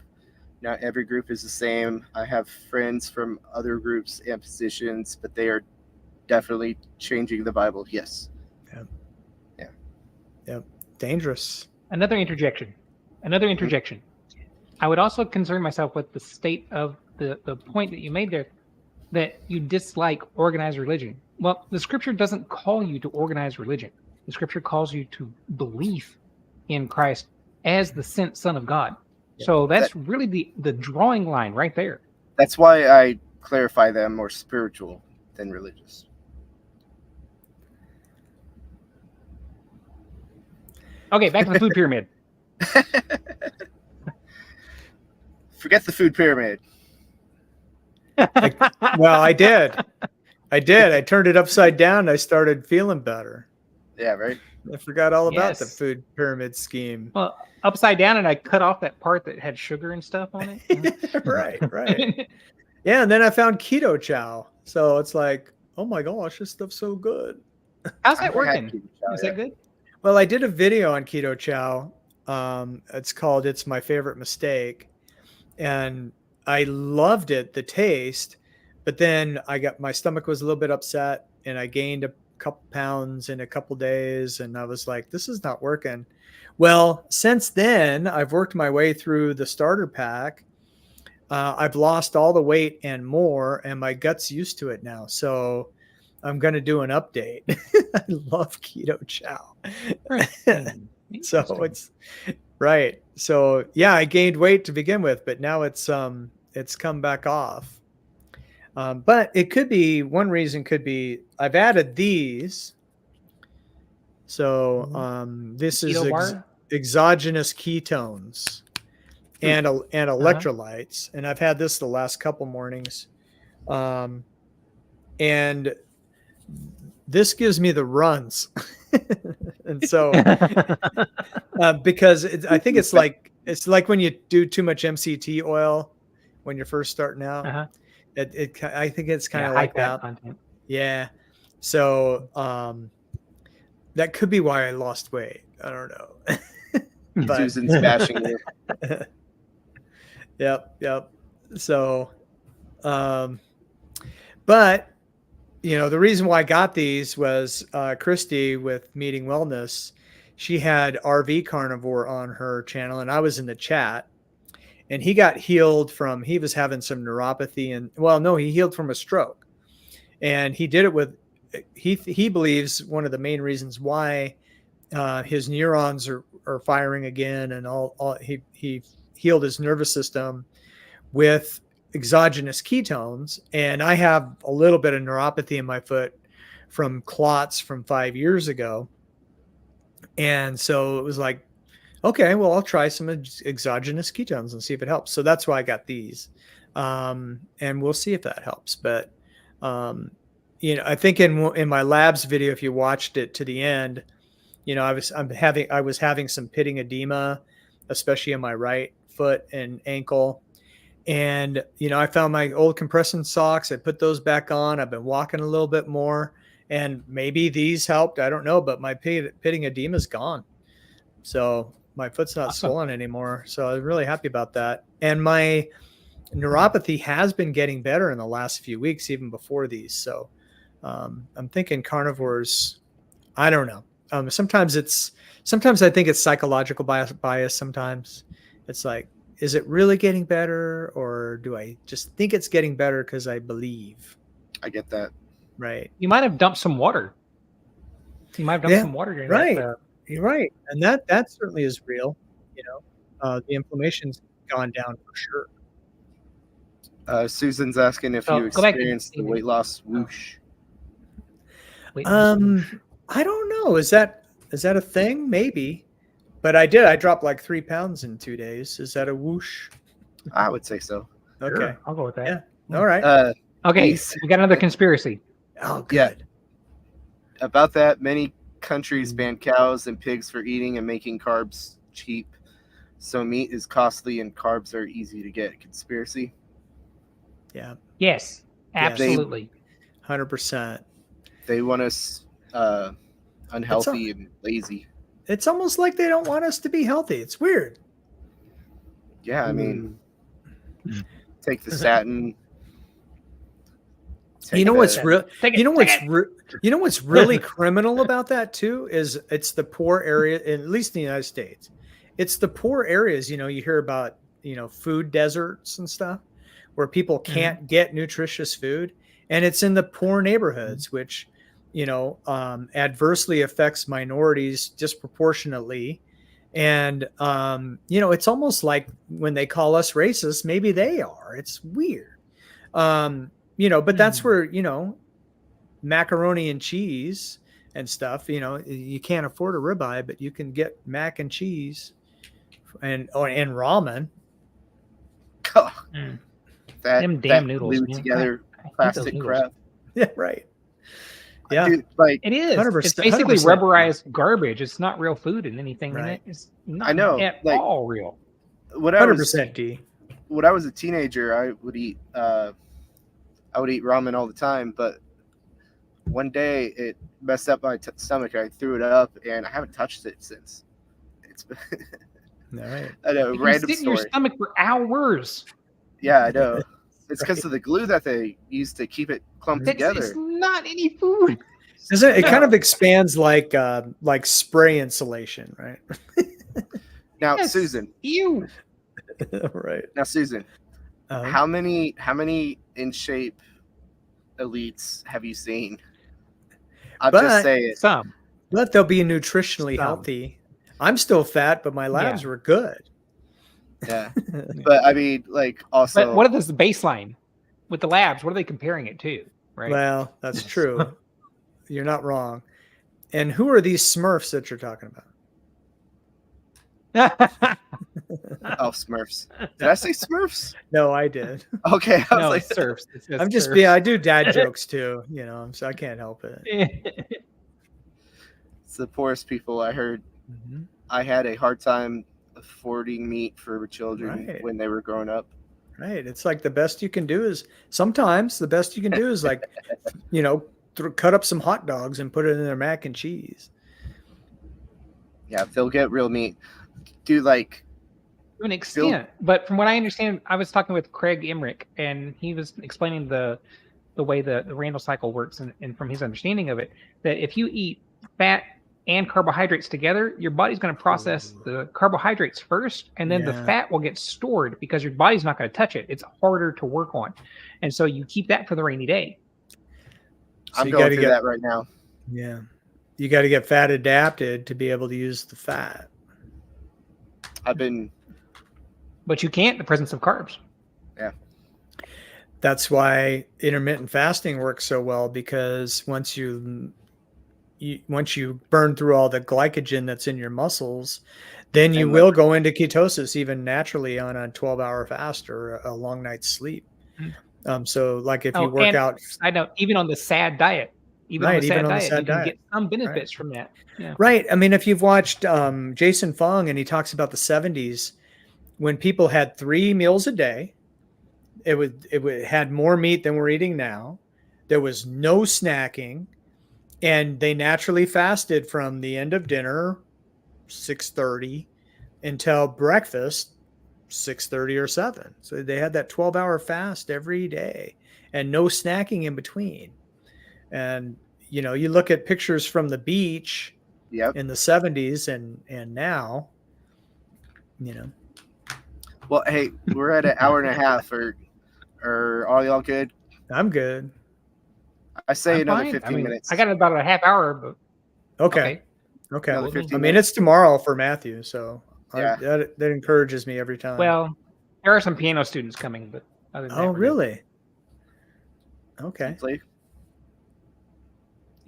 Not every group is the same. I have friends from other groups and positions, but they are definitely changing the Bible. Yes. Yep. Dangerous. Another interjection. I would also concern myself with the state of the point that you made there, that you dislike organized religion. Well, the scripture doesn't call you to organize religion. The scripture calls you to belief in Christ as the sent Son of God. Yeah. So that's really the drawing line right there. That's why I clarify them more spiritual than religious. Okay, back to the food pyramid. Forget the food pyramid. Well, I did. I turned it upside down. I started feeling better. Yeah, right. I forgot all about the food pyramid scheme. Well, upside down, and I cut off that part that had sugar and stuff on it. Right. Yeah, and then I found keto chow. So it's like, oh my gosh, this stuff's so good. How's that working? Is that good? Well, I did a video on keto chow. It's called "It's My Favorite Mistake," and I loved it, the taste. But then my stomach was a little bit upset, and I gained a couple pounds in a couple days, and I was like, this is not working. Well, since then, I've worked my way through the starter pack. I've lost all the weight and more, and my gut's used to it now. So I'm going to do an update. I love keto chow. So it's right. So yeah, I gained weight to begin with, but now it's come back off. But it could be, one reason could be I've added these. So this is exogenous ketones and electrolytes. And I've had this the last couple mornings. And this gives me the runs. And so because I think it's like when you do too much MCT oil when you're first starting out. I think it's kind of like that. Content. Yeah. So that could be why I lost weight. I don't know. But, Susan's bashing you. Yep. So, but the reason why I got these was Christy with Meeting Wellness. She had RV Carnivore on her channel, and I was in the chat. And he got healed from, he was having some neuropathy, and he healed from a stroke. And he did it with, he believes one of the main reasons why his neurons are firing again, and he healed his nervous system with exogenous ketones. And I have a little bit of neuropathy in my foot from clots from 5 years ago. And so it was like, okay, well, I'll try some exogenous ketones and see if it helps. So that's why I got these. And we'll see if that helps. But, I think in my labs video, if you watched it to the end, I was having some pitting edema, especially in my right foot and ankle. And, I found my old compression socks. I put those back on. I've been walking a little bit more, and maybe these helped. I don't know, but my pitting edema is gone. So my foot's not swollen anymore. So I'm really happy about that. And my neuropathy has been getting better in the last few weeks, even before these. So I'm thinking carnivores, I don't know. Sometimes I think it's psychological bias. Sometimes it's like, is it really getting better, or do I just think it's getting better because I believe? I get that. Right. You might have dumped some water. You might have dumped some water during right. that. You're right. And that certainly is real. The inflammation's gone down for sure. Susan's asking if you experienced the weight loss whoosh. I don't know. Is that a thing? Maybe. But I did. I dropped like 3 pounds in 2 days. Is that a whoosh? I would say so. Okay. Sure, I'll go with that. Yeah. All right. Okay. We got another conspiracy. Oh, good. Yeah. About that, many countries ban cows and pigs for eating and making carbs cheap. So meat is costly and carbs are easy to get. Conspiracy? Yeah. Yes. Absolutely. 100%. They want us unhealthy and lazy. It's almost like they don't want us to be healthy. It's weird. Yeah, I mean, take the statin. You know what's really criminal about that too is it's the poor area, at least in the United States. It's the poor areas, you hear about, food deserts and stuff where people can't get nutritious food, and it's in the poor neighborhoods, which adversely affects minorities disproportionately. And, it's almost like when they call us racist, maybe they are. It's weird. But that's where, macaroni and cheese and stuff, you can't afford a ribeye, but you can get mac and cheese and ramen. Them damn noodles together plastic crap. Yeah, right. Yeah, dude, it is. 100%, it's basically 100%. Rubberized garbage. It's not real food and anything in it. It's not at all real. 100% D. When I was a teenager, I would eat ramen all the time, but one day it messed up my stomach. I threw it up, and I haven't touched it since. It's been all right. I know. Random sit in your story. stomach for hours. Yeah, I know. It's because of the glue that they use to keep it clumped together. It's not any food. Isn't it? It kind of expands like spray insulation, right? Now, yes. Susan. Ew. Right. Now, Susan. How many in shape elites have you seen? I'll just say it. Some. But they'll be nutritionally healthy. I'm still fat, but my labs were good. Yeah. But I mean, also. But what is the baseline with the labs? What are they comparing it to? Right. Well, that's true. You're not wrong. And who are these Smurfs that you're talking about? Oh, Smurfs. Did I say Smurfs? No, I did. Okay. I was like Surfs. I'm just being, I do dad jokes too, so I can't help it. It's the poorest people. I heard. I had a hard time affording meat for children when they were growing up. Right. It's like the best you can do is sometimes cut up some hot dogs and put it in their mac and cheese. Yeah, they'll get real meat. Dude, to an extent. But from what I understand, I was talking with Craig Emmerich, and he was explaining the the way the Randall cycle works, and from his understanding of it, that if you eat fat and carbohydrates together, your body's going to process the carbohydrates first, and then the fat will get stored because your body's not going to touch it. It's harder to work on, and so you keep that for the rainy day. So I'm going through that right now. Yeah, you got to get fat adapted to be able to use the fat. But you can't in the presence of carbs. Yeah. That's why intermittent fasting works so well, because once you burn through all the glycogen that's in your muscles, then you will go into ketosis even naturally on a 12-hour fast or a long night's sleep. So like if you work out, I know, even on the SAD diet, you can get some benefits from that. Yeah. Right. I mean, if you've watched Jason Fung, and he talks about the 70s, when people had 3 meals a day, it had more meat than we're eating now. There was no snacking, and they naturally fasted from the end of dinner, 6:30, until breakfast, 6:30 or 7. So they had that 12-hour fast every day and no snacking in between. And, you know, you look at pictures from the beach in the 70s and now, you know. Well, hey, we're at an hour and a half. Or all y'all good? I'm good. I say I'm another fine. 15 minutes. I got about a half hour, but Okay. Another 15 I mean, minutes. it's tomorrow for Matthew, so Yeah. that encourages me every time. Well, there are some piano students coming, but other than that, we're good. Really? Okay. You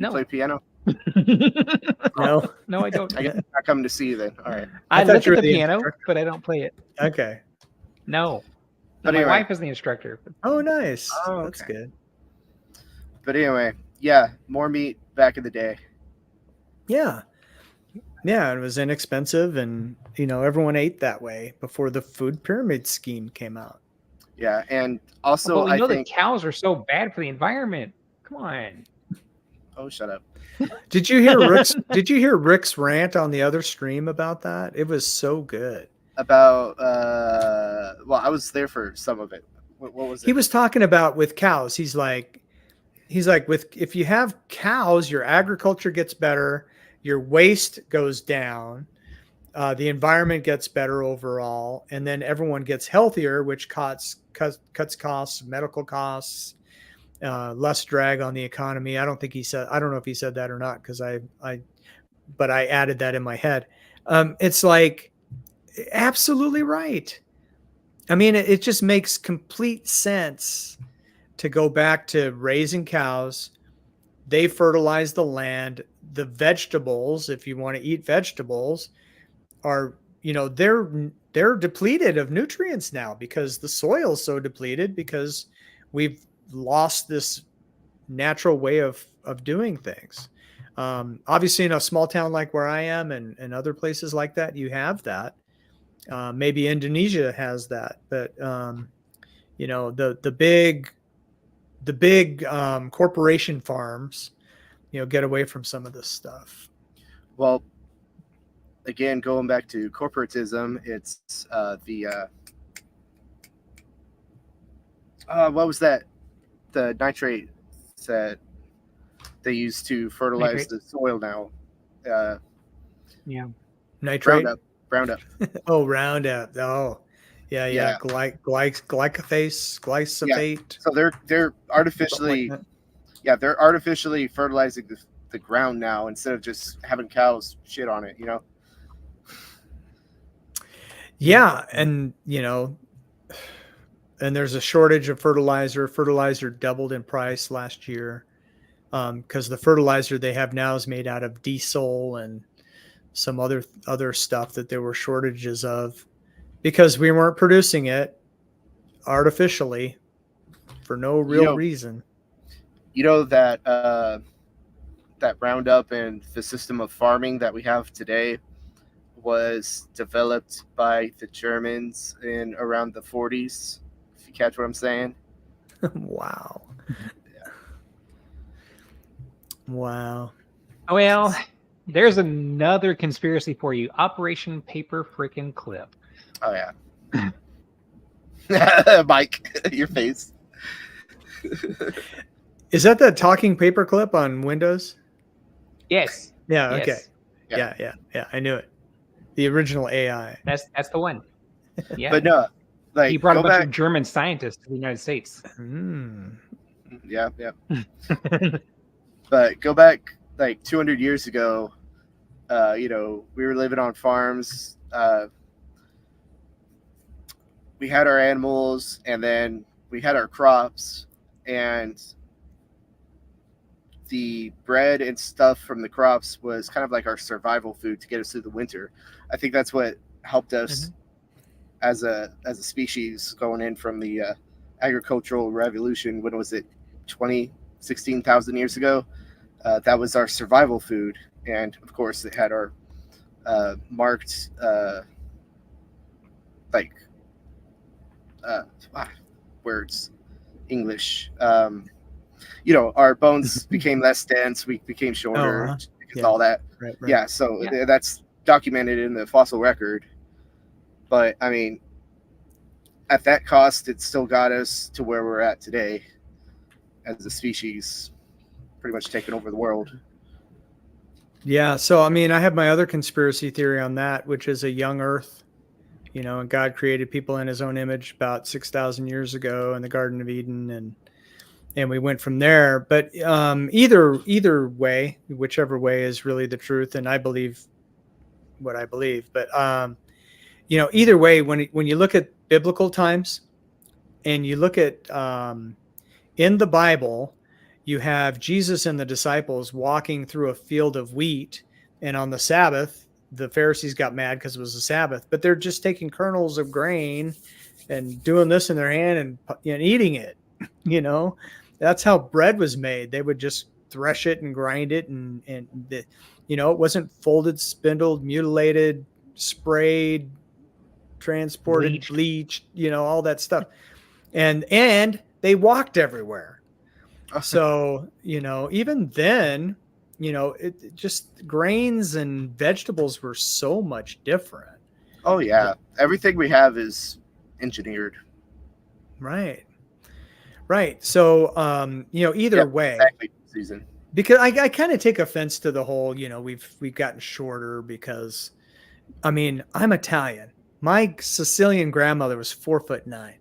play piano? No. No, I don't. I guess I'm not coming to see you then. All right. I thought look you at were the the piano, instructor. but I don't play it. Okay. No. But My anyway. wife is the instructor. Oh, nice. Oh, That's okay. good. But anyway, yeah, more meat back in the day. Yeah. Yeah, it was inexpensive, and, you know, everyone ate that way before the food pyramid scheme came out. Yeah, and also But we know I think that cows are so bad for the environment. Come on. Oh, shut up. Did you hear Rick's rant on the other stream about that? It was so good. About well, I was there for some of it. What was it? He was talking about with cows. He's like if you have cows, your agriculture gets better, your waste goes down, the environment gets better overall, and then everyone gets healthier, which cuts costs, medical costs, less drag on the economy. I don't know if he said that or not, because but I added that in my head. It's like absolutely right. I mean, it just makes complete sense to go back to raising cows. They fertilize the land. The vegetables, if you want to eat vegetables, are, you know, they're depleted of nutrients now because the soil's so depleted, because we've lost this natural way of doing things. Obviously, in a small town like where I am and other places like that, you have that. Maybe Indonesia has that, but you know, the big corporation farms, you know, get away from some of this stuff. Well, again, going back to corporatism, it's what was that? The nitrate that they use to fertilize the soil now. Yeah. Nitrate. Roundup. Oh, Roundup. Oh, yeah. Glyphosate. Yeah. So they're artificially, they're artificially fertilizing the ground now instead of just having cows shit on it. You know. Yeah, and you know, and there's a shortage of fertilizer. Fertilizer doubled in price last year because the fertilizer they have now is made out of diesel and some other stuff that there were shortages of because we weren't producing it artificially for no real reason. You know that that Roundup and the system of farming that we have today was developed by the Germans in around the 40s. If you catch what I'm saying. Wow. Wow. Well, there's another conspiracy for you. Operation Paper Frickin' Clip. Oh, yeah. Mike, your face. Is that the talking paperclip on Windows? Yes. Yeah. Yes. Okay. Yeah. I knew it. The original AI. That's the one. Yeah. But no, like he brought a go bunch back. of German scientists to the United States. Yeah. But go back like 200 years ago. You know, we were living on farms. We had our animals, and then we had our crops, and the bread and stuff from the crops was kind of like our survival food to get us through the winter. I think that's what helped us as a species going in from the agricultural revolution. When was it? 16,000 years ago. That was our survival food, and of course, it had our marked words, English. You know, our bones became less dense. We became shorter because all that. Right. Yeah, so that's documented in the fossil record. But I mean, at that cost, it still got us to where we're at today as a species, pretty much taking over the world. Yeah. So, I mean, I have my other conspiracy theory on that, which is a young Earth, you know, and God created people in his own image about 6,000 years ago in the Garden of Eden. And we went from there. But either way, whichever way is really the truth. And I believe what I believe. But, you know, either way, when you look at biblical times and you look at in the Bible, you have Jesus and the disciples walking through a field of wheat. And on the Sabbath, the Pharisees got mad because it was the Sabbath, but they're just taking kernels of grain and doing this in their hand and eating it. You know, that's how bread was made. They would just thresh it and grind it. You know, it wasn't folded, spindled, mutilated, sprayed, transported, bleached, you know, all that stuff. And they walked everywhere. So, you know, even then, you know, it just grains and vegetables were so much different. Oh yeah. Everything we have is engineered. Right. So, you know, either way, exactly, Susan. Because I kind of take offense to the whole, you know, we've gotten shorter because, I mean, I'm Italian. My Sicilian grandmother was 4'9",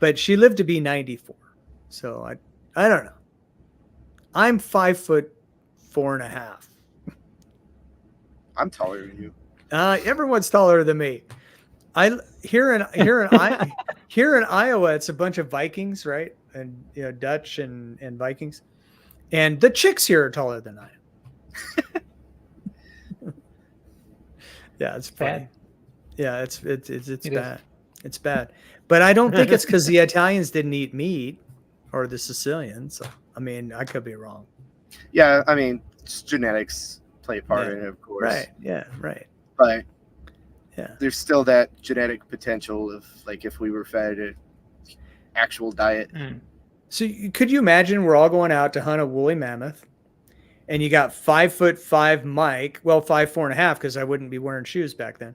but she lived to be 94. So I don't know. I'm 5'4.5". I'm taller than you. Everyone's taller than me. Here in Iowa, it's a bunch of Vikings, right? And you know, Dutch and Vikings, and the chicks here are taller than I am. Yeah, it's funny. Bad. Yeah, it's bad. It's bad. But I don't think it's because the Italians didn't eat meat or the Sicilians. So, I mean, I could be wrong. Yeah, I mean, genetics play a part in it, of course. Right. Yeah. Right. But yeah, there's still that genetic potential of like if we were fed an actual diet. So could you imagine we're all going out to hunt a woolly mammoth, and you got 5'5" Mike, well 5'4.5" because I wouldn't be wearing shoes back then,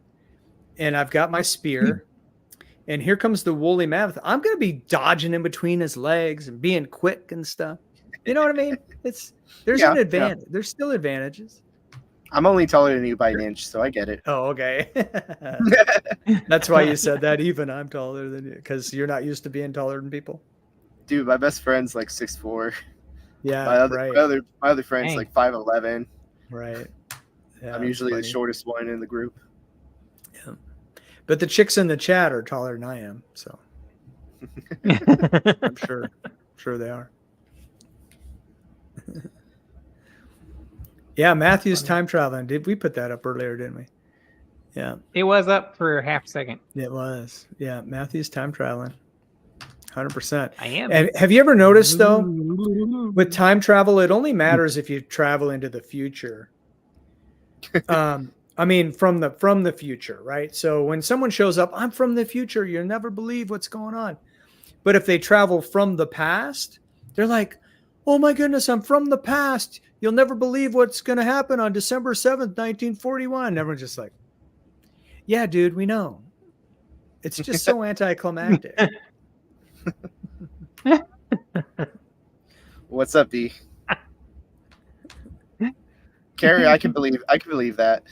and I've got my spear, and here comes the woolly mammoth. I'm going to be dodging in between his legs and being quick and stuff. You know what I mean? There's an advantage. There's still advantages. I'm only taller than you by an inch, so I get it. Oh, okay. That's why you said that. Even I'm taller than you because you're not used to being taller than people. Dude, my best friend's like 6'4". Yeah, my other friend's like 5'11". Right. Yeah, I'm usually the shortest one in the group. Yeah. But the chicks in the chat are taller than I am, so I'm sure they are. Yeah, Matthew's time traveling. Did we put that up earlier, didn't we? Yeah. It was up for a half second. It was. Yeah, Matthew's time traveling. 100%. I am. And have you ever noticed though, with time travel, it only matters if you travel into the future. I mean, from the future, right? So when someone shows up, I'm from the future. You'll never believe what's going on. But if they travel from the past, they're like, oh my goodness, I'm from the past. You'll never believe what's going to happen on December 7th, 1941. And everyone's just like, yeah, dude, we know. It's just so anticlimactic. What's up, D? Carrie, I can believe that.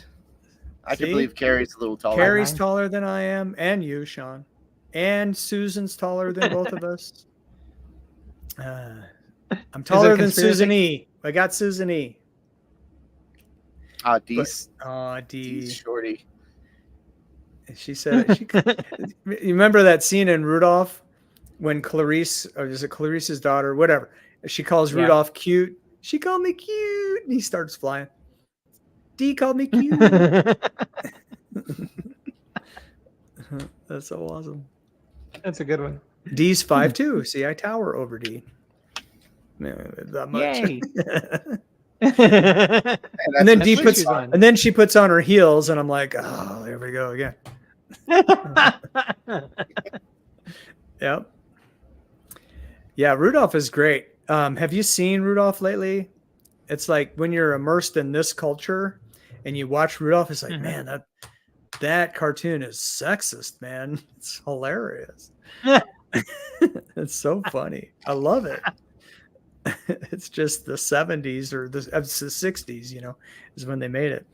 I can See? believe Carrie's a little taller. Carrie's taller than I am, and you, Sean. And Susan's taller than both of us. I'm taller than Susan E. I got Susan E. D's. D's shorty. She said, you remember that scene in Rudolph when Clarice, or is it Clarice's daughter, whatever, she calls Rudolph cute. She called me cute. And he starts flying. D called me cute. That's so awesome. That's a good one. D's 5'2". See, I tower over D. That much. Yay. And then D puts on, and then she puts on her heels, and I'm like, oh, there we go again. Yep. Yeah, Rudolph is great. Have you seen Rudolph lately? It's like when you're immersed in this culture and you watch Rudolph, it's like, man, that cartoon is sexist, man. It's hilarious. It's so funny. I love it. It's just the 70s or the 60s, you know, is when they made it.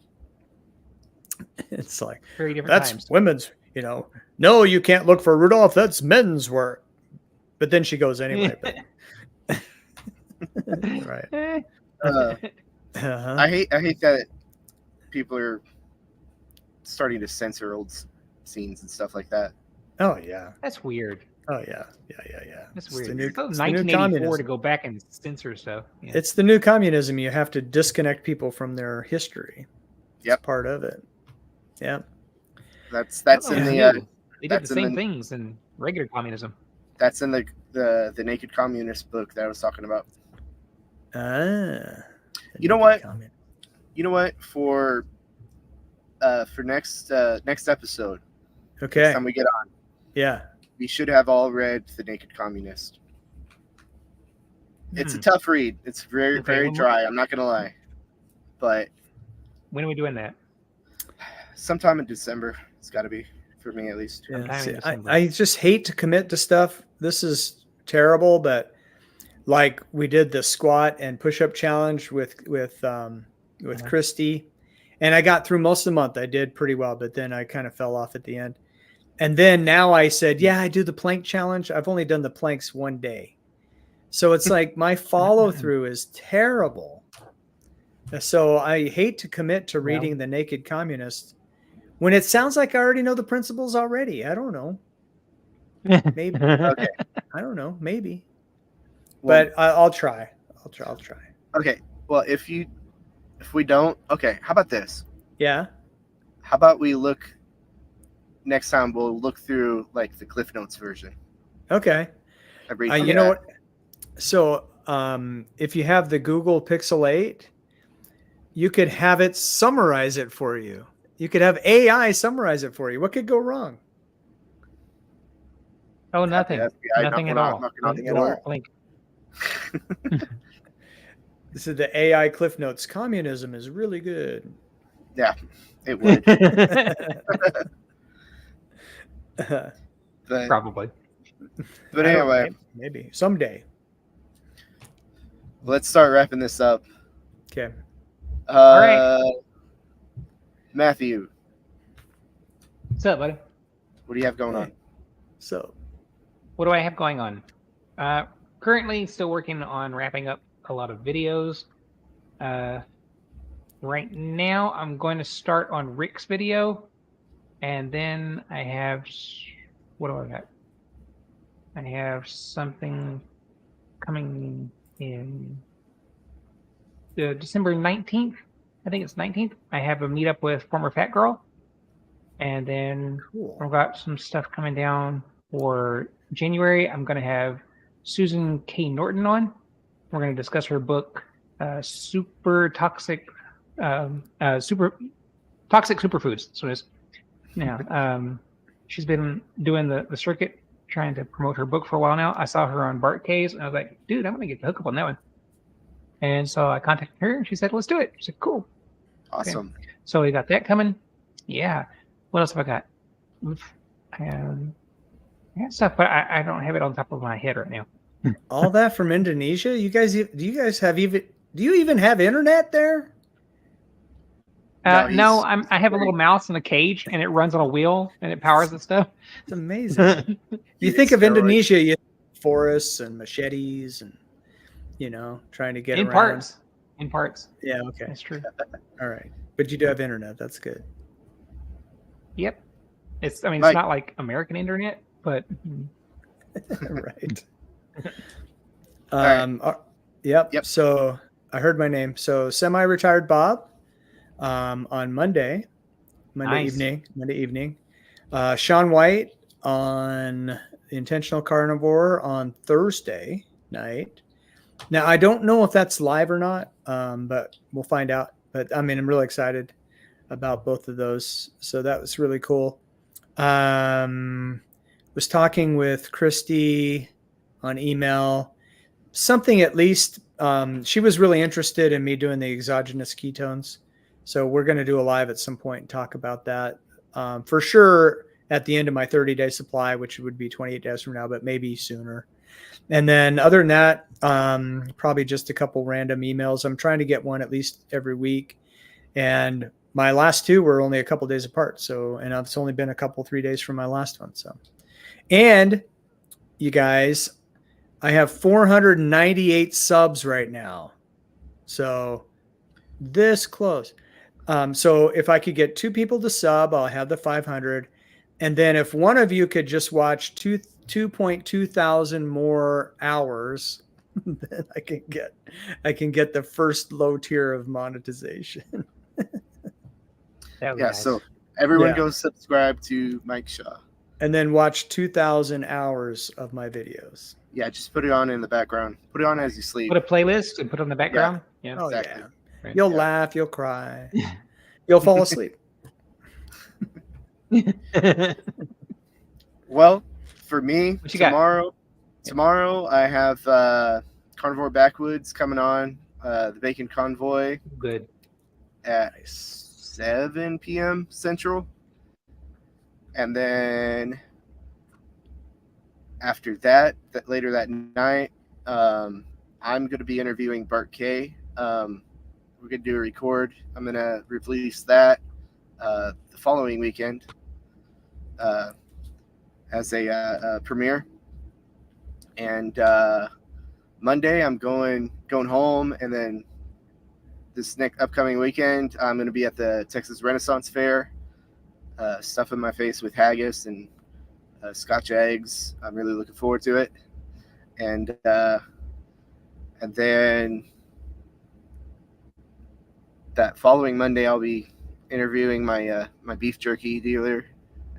It's like, very different that's times. Women's, you know, no, you can't look for Rudolph. That's men's work. But then she goes anyway. But... right. I hate that people are starting to censor old scenes and stuff like that. Oh yeah, that's weird. Oh yeah. That's It's weird. the new, It's 1984 to go back and censor stuff. Yeah. It's the new communism. You have to disconnect people from their history. Yep, it's part of it. Yeah, that's in the. They did the same things in regular communism. That's in the Naked Communist book that I was talking about. You know what? You know what? For next episode. Okay. Next time we get on. Yeah. We should have all read The Naked Communist. It's a tough read. It's very dry. I'm not gonna lie. But when are we doing that? Sometime in December. It's got to be, for me at least. Yeah, see, I just hate to commit to stuff. This is terrible, but like we did the squat and push-up challenge with Christy, and I got through most of the month. I did pretty well, but then I kind of fell off at the end. And then now I said, yeah, I do the plank challenge. I've only done the planks one day. So it's like my follow through is terrible. So I hate to commit to reading The Naked Communist when it sounds like I already know the principles already. I don't know. Maybe. Okay. I don't know. Maybe. Well, but I'll try. I'll try. Okay. Well, if we don't, okay. How about this? Yeah. How about we look next time? We'll look through like the Cliff Notes version. Okay. You know what? So if you have the Google Pixel 8, you could have it summarize it for you. You could have AI summarize it for you. What could go wrong? Oh, nothing. Nothing at all. Nothing at all. This is the AI Cliff Notes. Communism is really good. Yeah, it would. Probably. But anyway. Maybe. Someday. Let's start wrapping this up. Okay. All right. Matthew. What's up, buddy? What do you have going on? So, what do I have going on? Currently still working on wrapping up a lot of videos. Right now I'm going to start on Rick's video, and then I have, what do I got? I have something coming in December 19th. I think it's 19th. I have a meetup with former fat girl. And then I've got some stuff coming down for January. I'm going to have Susan K. Norton on. We're going to discuss her book, Super Toxic Superfoods. So it's she's been doing the circuit, trying to promote her book for a while now. I saw her on Bart K's, and I was like, dude, I'm going to get the hook up on that one. And so I contacted her, and she said, let's do it. She said, cool. Awesome. Okay. So we got that coming. Yeah. What else have I got? I got stuff, but I don't have it on top of my head right now. All that from Indonesia? You guys, do you guys have even? Do you even have internet there? No, I have a little mouse in a cage, and it runs on a wheel, and it powers the stuff. It's amazing. You think of Indonesia, you think forests and machetes, and trying to get around. In parts. Yeah. Okay. That's true. All right, but you do have internet. That's good. Yep. It's Mike. It's not like American internet, but Right. right. Yep. So I heard my name. So semi-retired Bob on Monday Nice. evening. Sean White on Intentional Carnivore on Thursday night. Now I don't know if that's live or not, but we'll find out. But I'm really excited about both of those. So that was really cool. Was talking with Christy on email. Something at least. She was really interested in me doing the exogenous ketones. So we're going to do a live at some point and talk about that. For sure at the end of my 30-day supply, which would be 28 days from now, but maybe sooner. And then other than that, probably just a couple random emails. I'm trying to get one at least every week. And my last two were only a couple days apart. So, and it's only been 3 days from my last one. So, and you guys, I have 498 subs right now. So this close. So if I could get 2 people to sub, I'll have the 500. And then if one of you could just watch 2.2 thousand more hours, then I can get the first low tier of monetization. nice. So everyone go subscribe to Mike Shaw. And then watch 2,000 hours of my videos. Yeah, just put it on in the background. Put it on as you sleep. Put a playlist and put it in the background. Yeah. Oh, exactly. yeah. Right. You'll laugh, you'll cry, you'll fall asleep. Well, for me, What you got? tomorrow I have Carnivore Backwoods coming on, the Bacon Convoy Good. at 7 p.m. Central. And then after that, later that night, I'm going to be interviewing Bart K. We're going to do a record. I'm going to release that the following weekend as a premiere. And Monday, I'm going home, and then this next upcoming weekend, I'm going to be at the Texas Renaissance Fair, stuffing my face with haggis and Scotch eggs. I'm really looking forward to it. And then that following Monday, I'll be interviewing my my beef jerky dealer,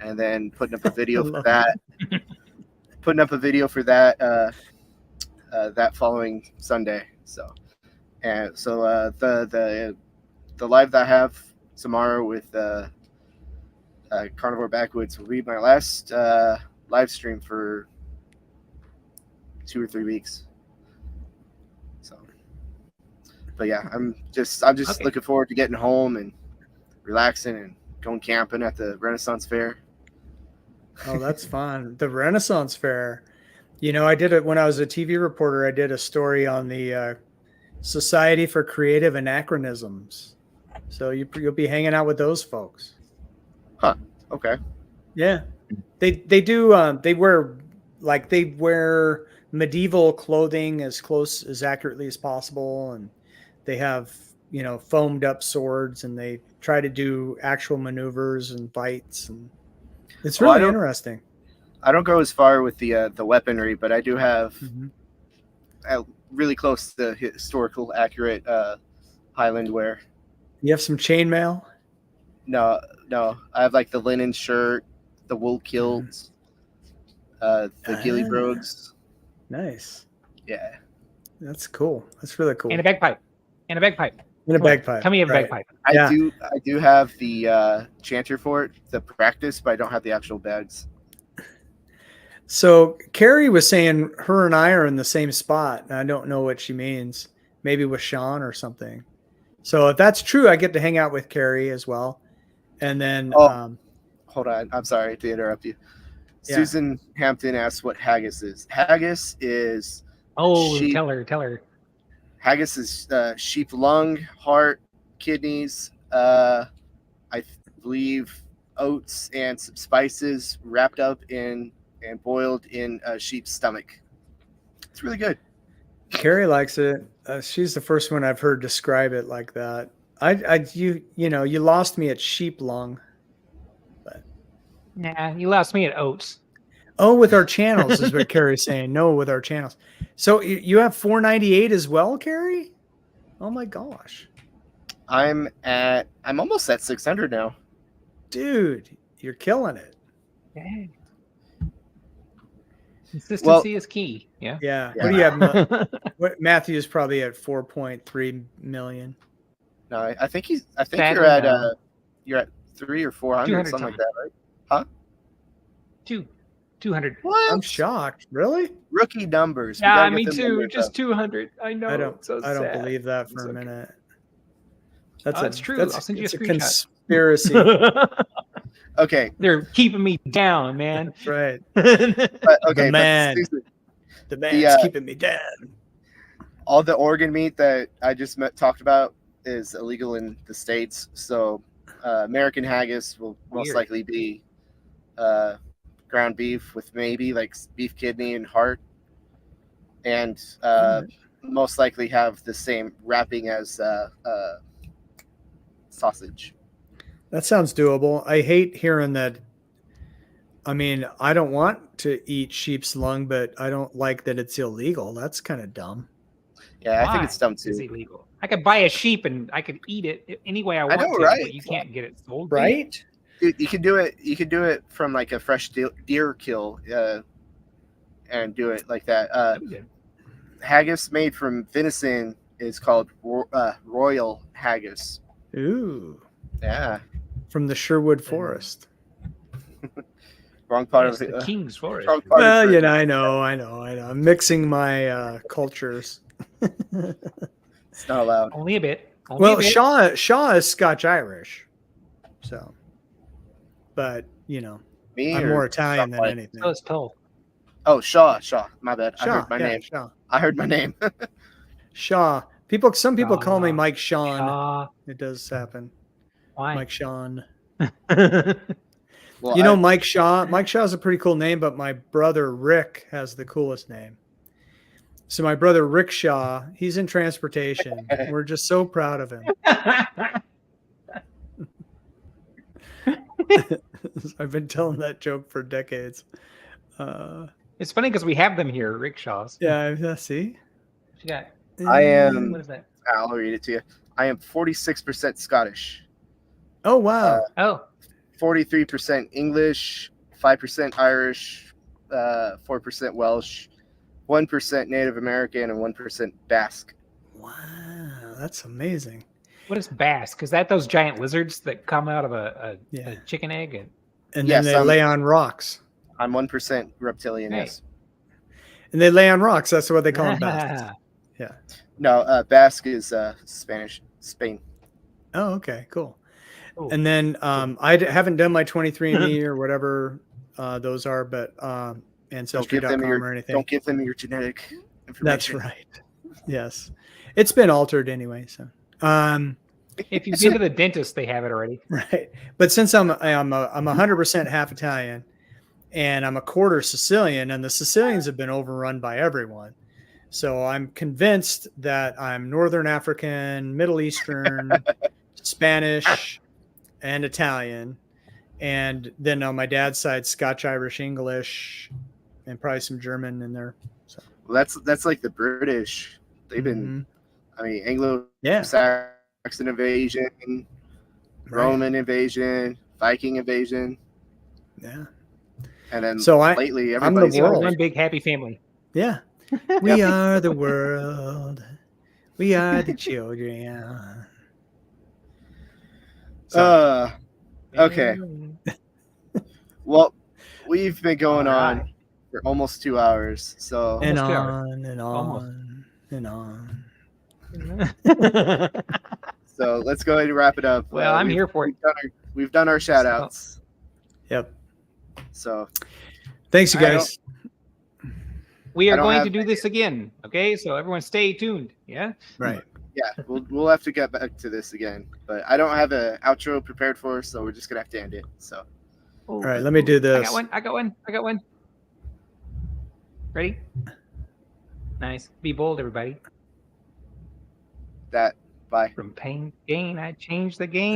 and then putting up a video for that. Putting up a video for that that following Sunday. So the live that I have tomorrow with Carnivore Backwoods will be my last live stream for 2 or 3 weeks. So, but yeah, I'm just Okay. looking forward to getting home and relaxing and going camping at the Renaissance Fair. Oh, that's fun. The Renaissance Fair. I did it when I was a TV reporter. I did a story on the Society for Creative Anachronisms. So you'll be hanging out with those folks. Huh. Okay. Yeah. They do they wear medieval clothing as close as accurately as possible, and they have foamed up swords, and they try to do actual maneuvers and fights, and it's really interesting. I don't go as far with the weaponry, but I do have really close to historical accurate Highland wear. You have some chainmail? No. I have like the linen shirt, the wool kilts, the ghillie brogues. Nice. Yeah. That's cool. That's really cool. And a bagpipe. And a bagpipe. Tell me you have a bagpipe. I do have the chanter for it, the practice, but I don't have the actual bags. So Carrie was saying her and I are in the same spot. And I don't know what she means. Maybe with Sean or something. So if that's true, I get to hang out with Carrie as well. And then hold on. I'm sorry to interrupt you. Yeah. Susan Hampton asked what haggis is. Haggis is Oh, sheep. tell her. Haggis is sheep lung, heart, kidneys. I believe oats and some spices wrapped up in and boiled in a sheep's stomach. It's really good. Carrie likes it. She's the first one I've heard describe it like that. You lost me at sheep lung. Nah, you lost me at oats. Oh, with our channels is what Carrie's saying. No, with our channels. So you have 498 as well, Carrie? Oh my gosh. I'm almost at 600 now. Dude, you're killing it. Yeah. Consistency is key. Yeah. Yeah. What do you have? Matthew's probably at 4.3 million. No, I think you're at 300 or 400, something like that, right? Huh? 200. What? I'm shocked. Really? Rookie numbers. Yeah, me too. Just 200. I know. I don't sad. believe that for a minute. That's true. I'll send you a screenshot. Conspiracy. Okay. They're keeping me down, man. That's right. Okay, the man's keeping me down. All the organ meat that I just talked about is illegal in the States. So American haggis will most likely be ground beef with maybe like beef kidney and heart, and most likely have the same wrapping as sausage. That sounds doable. I hate hearing that. I mean, I don't want to eat sheep's lung, but I don't like that it's illegal. That's kind of dumb. Yeah, I think it's dumb too. It's illegal. I could buy a sheep and I could eat it any way I want to, right? But you can't get it sold, right? Dude, you can do it. You can do it from like a fresh deer kill, and do it like that. Haggis made from venison is called royal haggis. Ooh, yeah, from the Sherwood Forest. Wrong part of the King's Forest. Well, I know. I'm mixing my cultures. It's not allowed. Only a bit. Shaw is Scotch Irish, so. But I'm more Italian than anything. So it's Toll. Oh, Shaw. My bad. Shaw, I heard my name. Shaw. I heard my name. Shaw. Some people call me Mike Sean. Shaw. It does happen. Why? Mike Sean. Well, Mike Shaw. Mike Shaw is a pretty cool name, but my brother Rick has the coolest name. So my brother Rick Shaw, he's in transportation. We're just so proud of him. I've been telling that joke for decades. It's funny because we have them here, rickshaws. Yeah, see? What you got? I am. What is that? I'll read it to you. I am 46% Scottish. Oh, wow. 43% English, 5% Irish, 4% Welsh, 1% Native American, and 1% Basque. Wow, that's amazing. What is Basque? Is that those giant lizards that come out of a chicken egg? And then they lay on rocks. I'm 1% reptilian, yes. And they lay on rocks. That's what they call them, Basques. Yeah. No, Basque is Spain. Oh, okay, cool. Oh. And then I haven't done my 23andMe or whatever those are, but Ancestry.com or anything. Don't give them your genetic information. That's right. Yes. It's been altered anyway, so. If you've been to the dentist, they have it already. Right. But since I'm 100% half Italian and I'm a quarter Sicilian, and the Sicilians have been overrun by everyone. So I'm convinced that I'm Northern African, Middle Eastern, Spanish, and Italian. And then on my dad's side, Scotch, Irish, English, and probably some German in there. So well, that's like the British. They've been, Anglo-Saxon invasion, Roman invasion, Viking invasion. Yeah. And then lately, I'm the world. One big happy family. Yeah. We are the world. We are the children. Okay. Well, we've been going on for almost 2 hours, so and on and on and on. So let's go ahead and wrap it up. Well, I'm here for it. We've done our shout outs. Yep. So thanks, you guys. We I are don't going have to do this again. Okay, so everyone stay tuned. Yeah. Right. Yeah, we'll have to get back to this again, but I don't have an outro prepared for us, so we're just gonna have to end it. So, All right, let me do this. I got one. Ready? Nice. Be bold, everybody. bye. From pain to gain, I changed the game.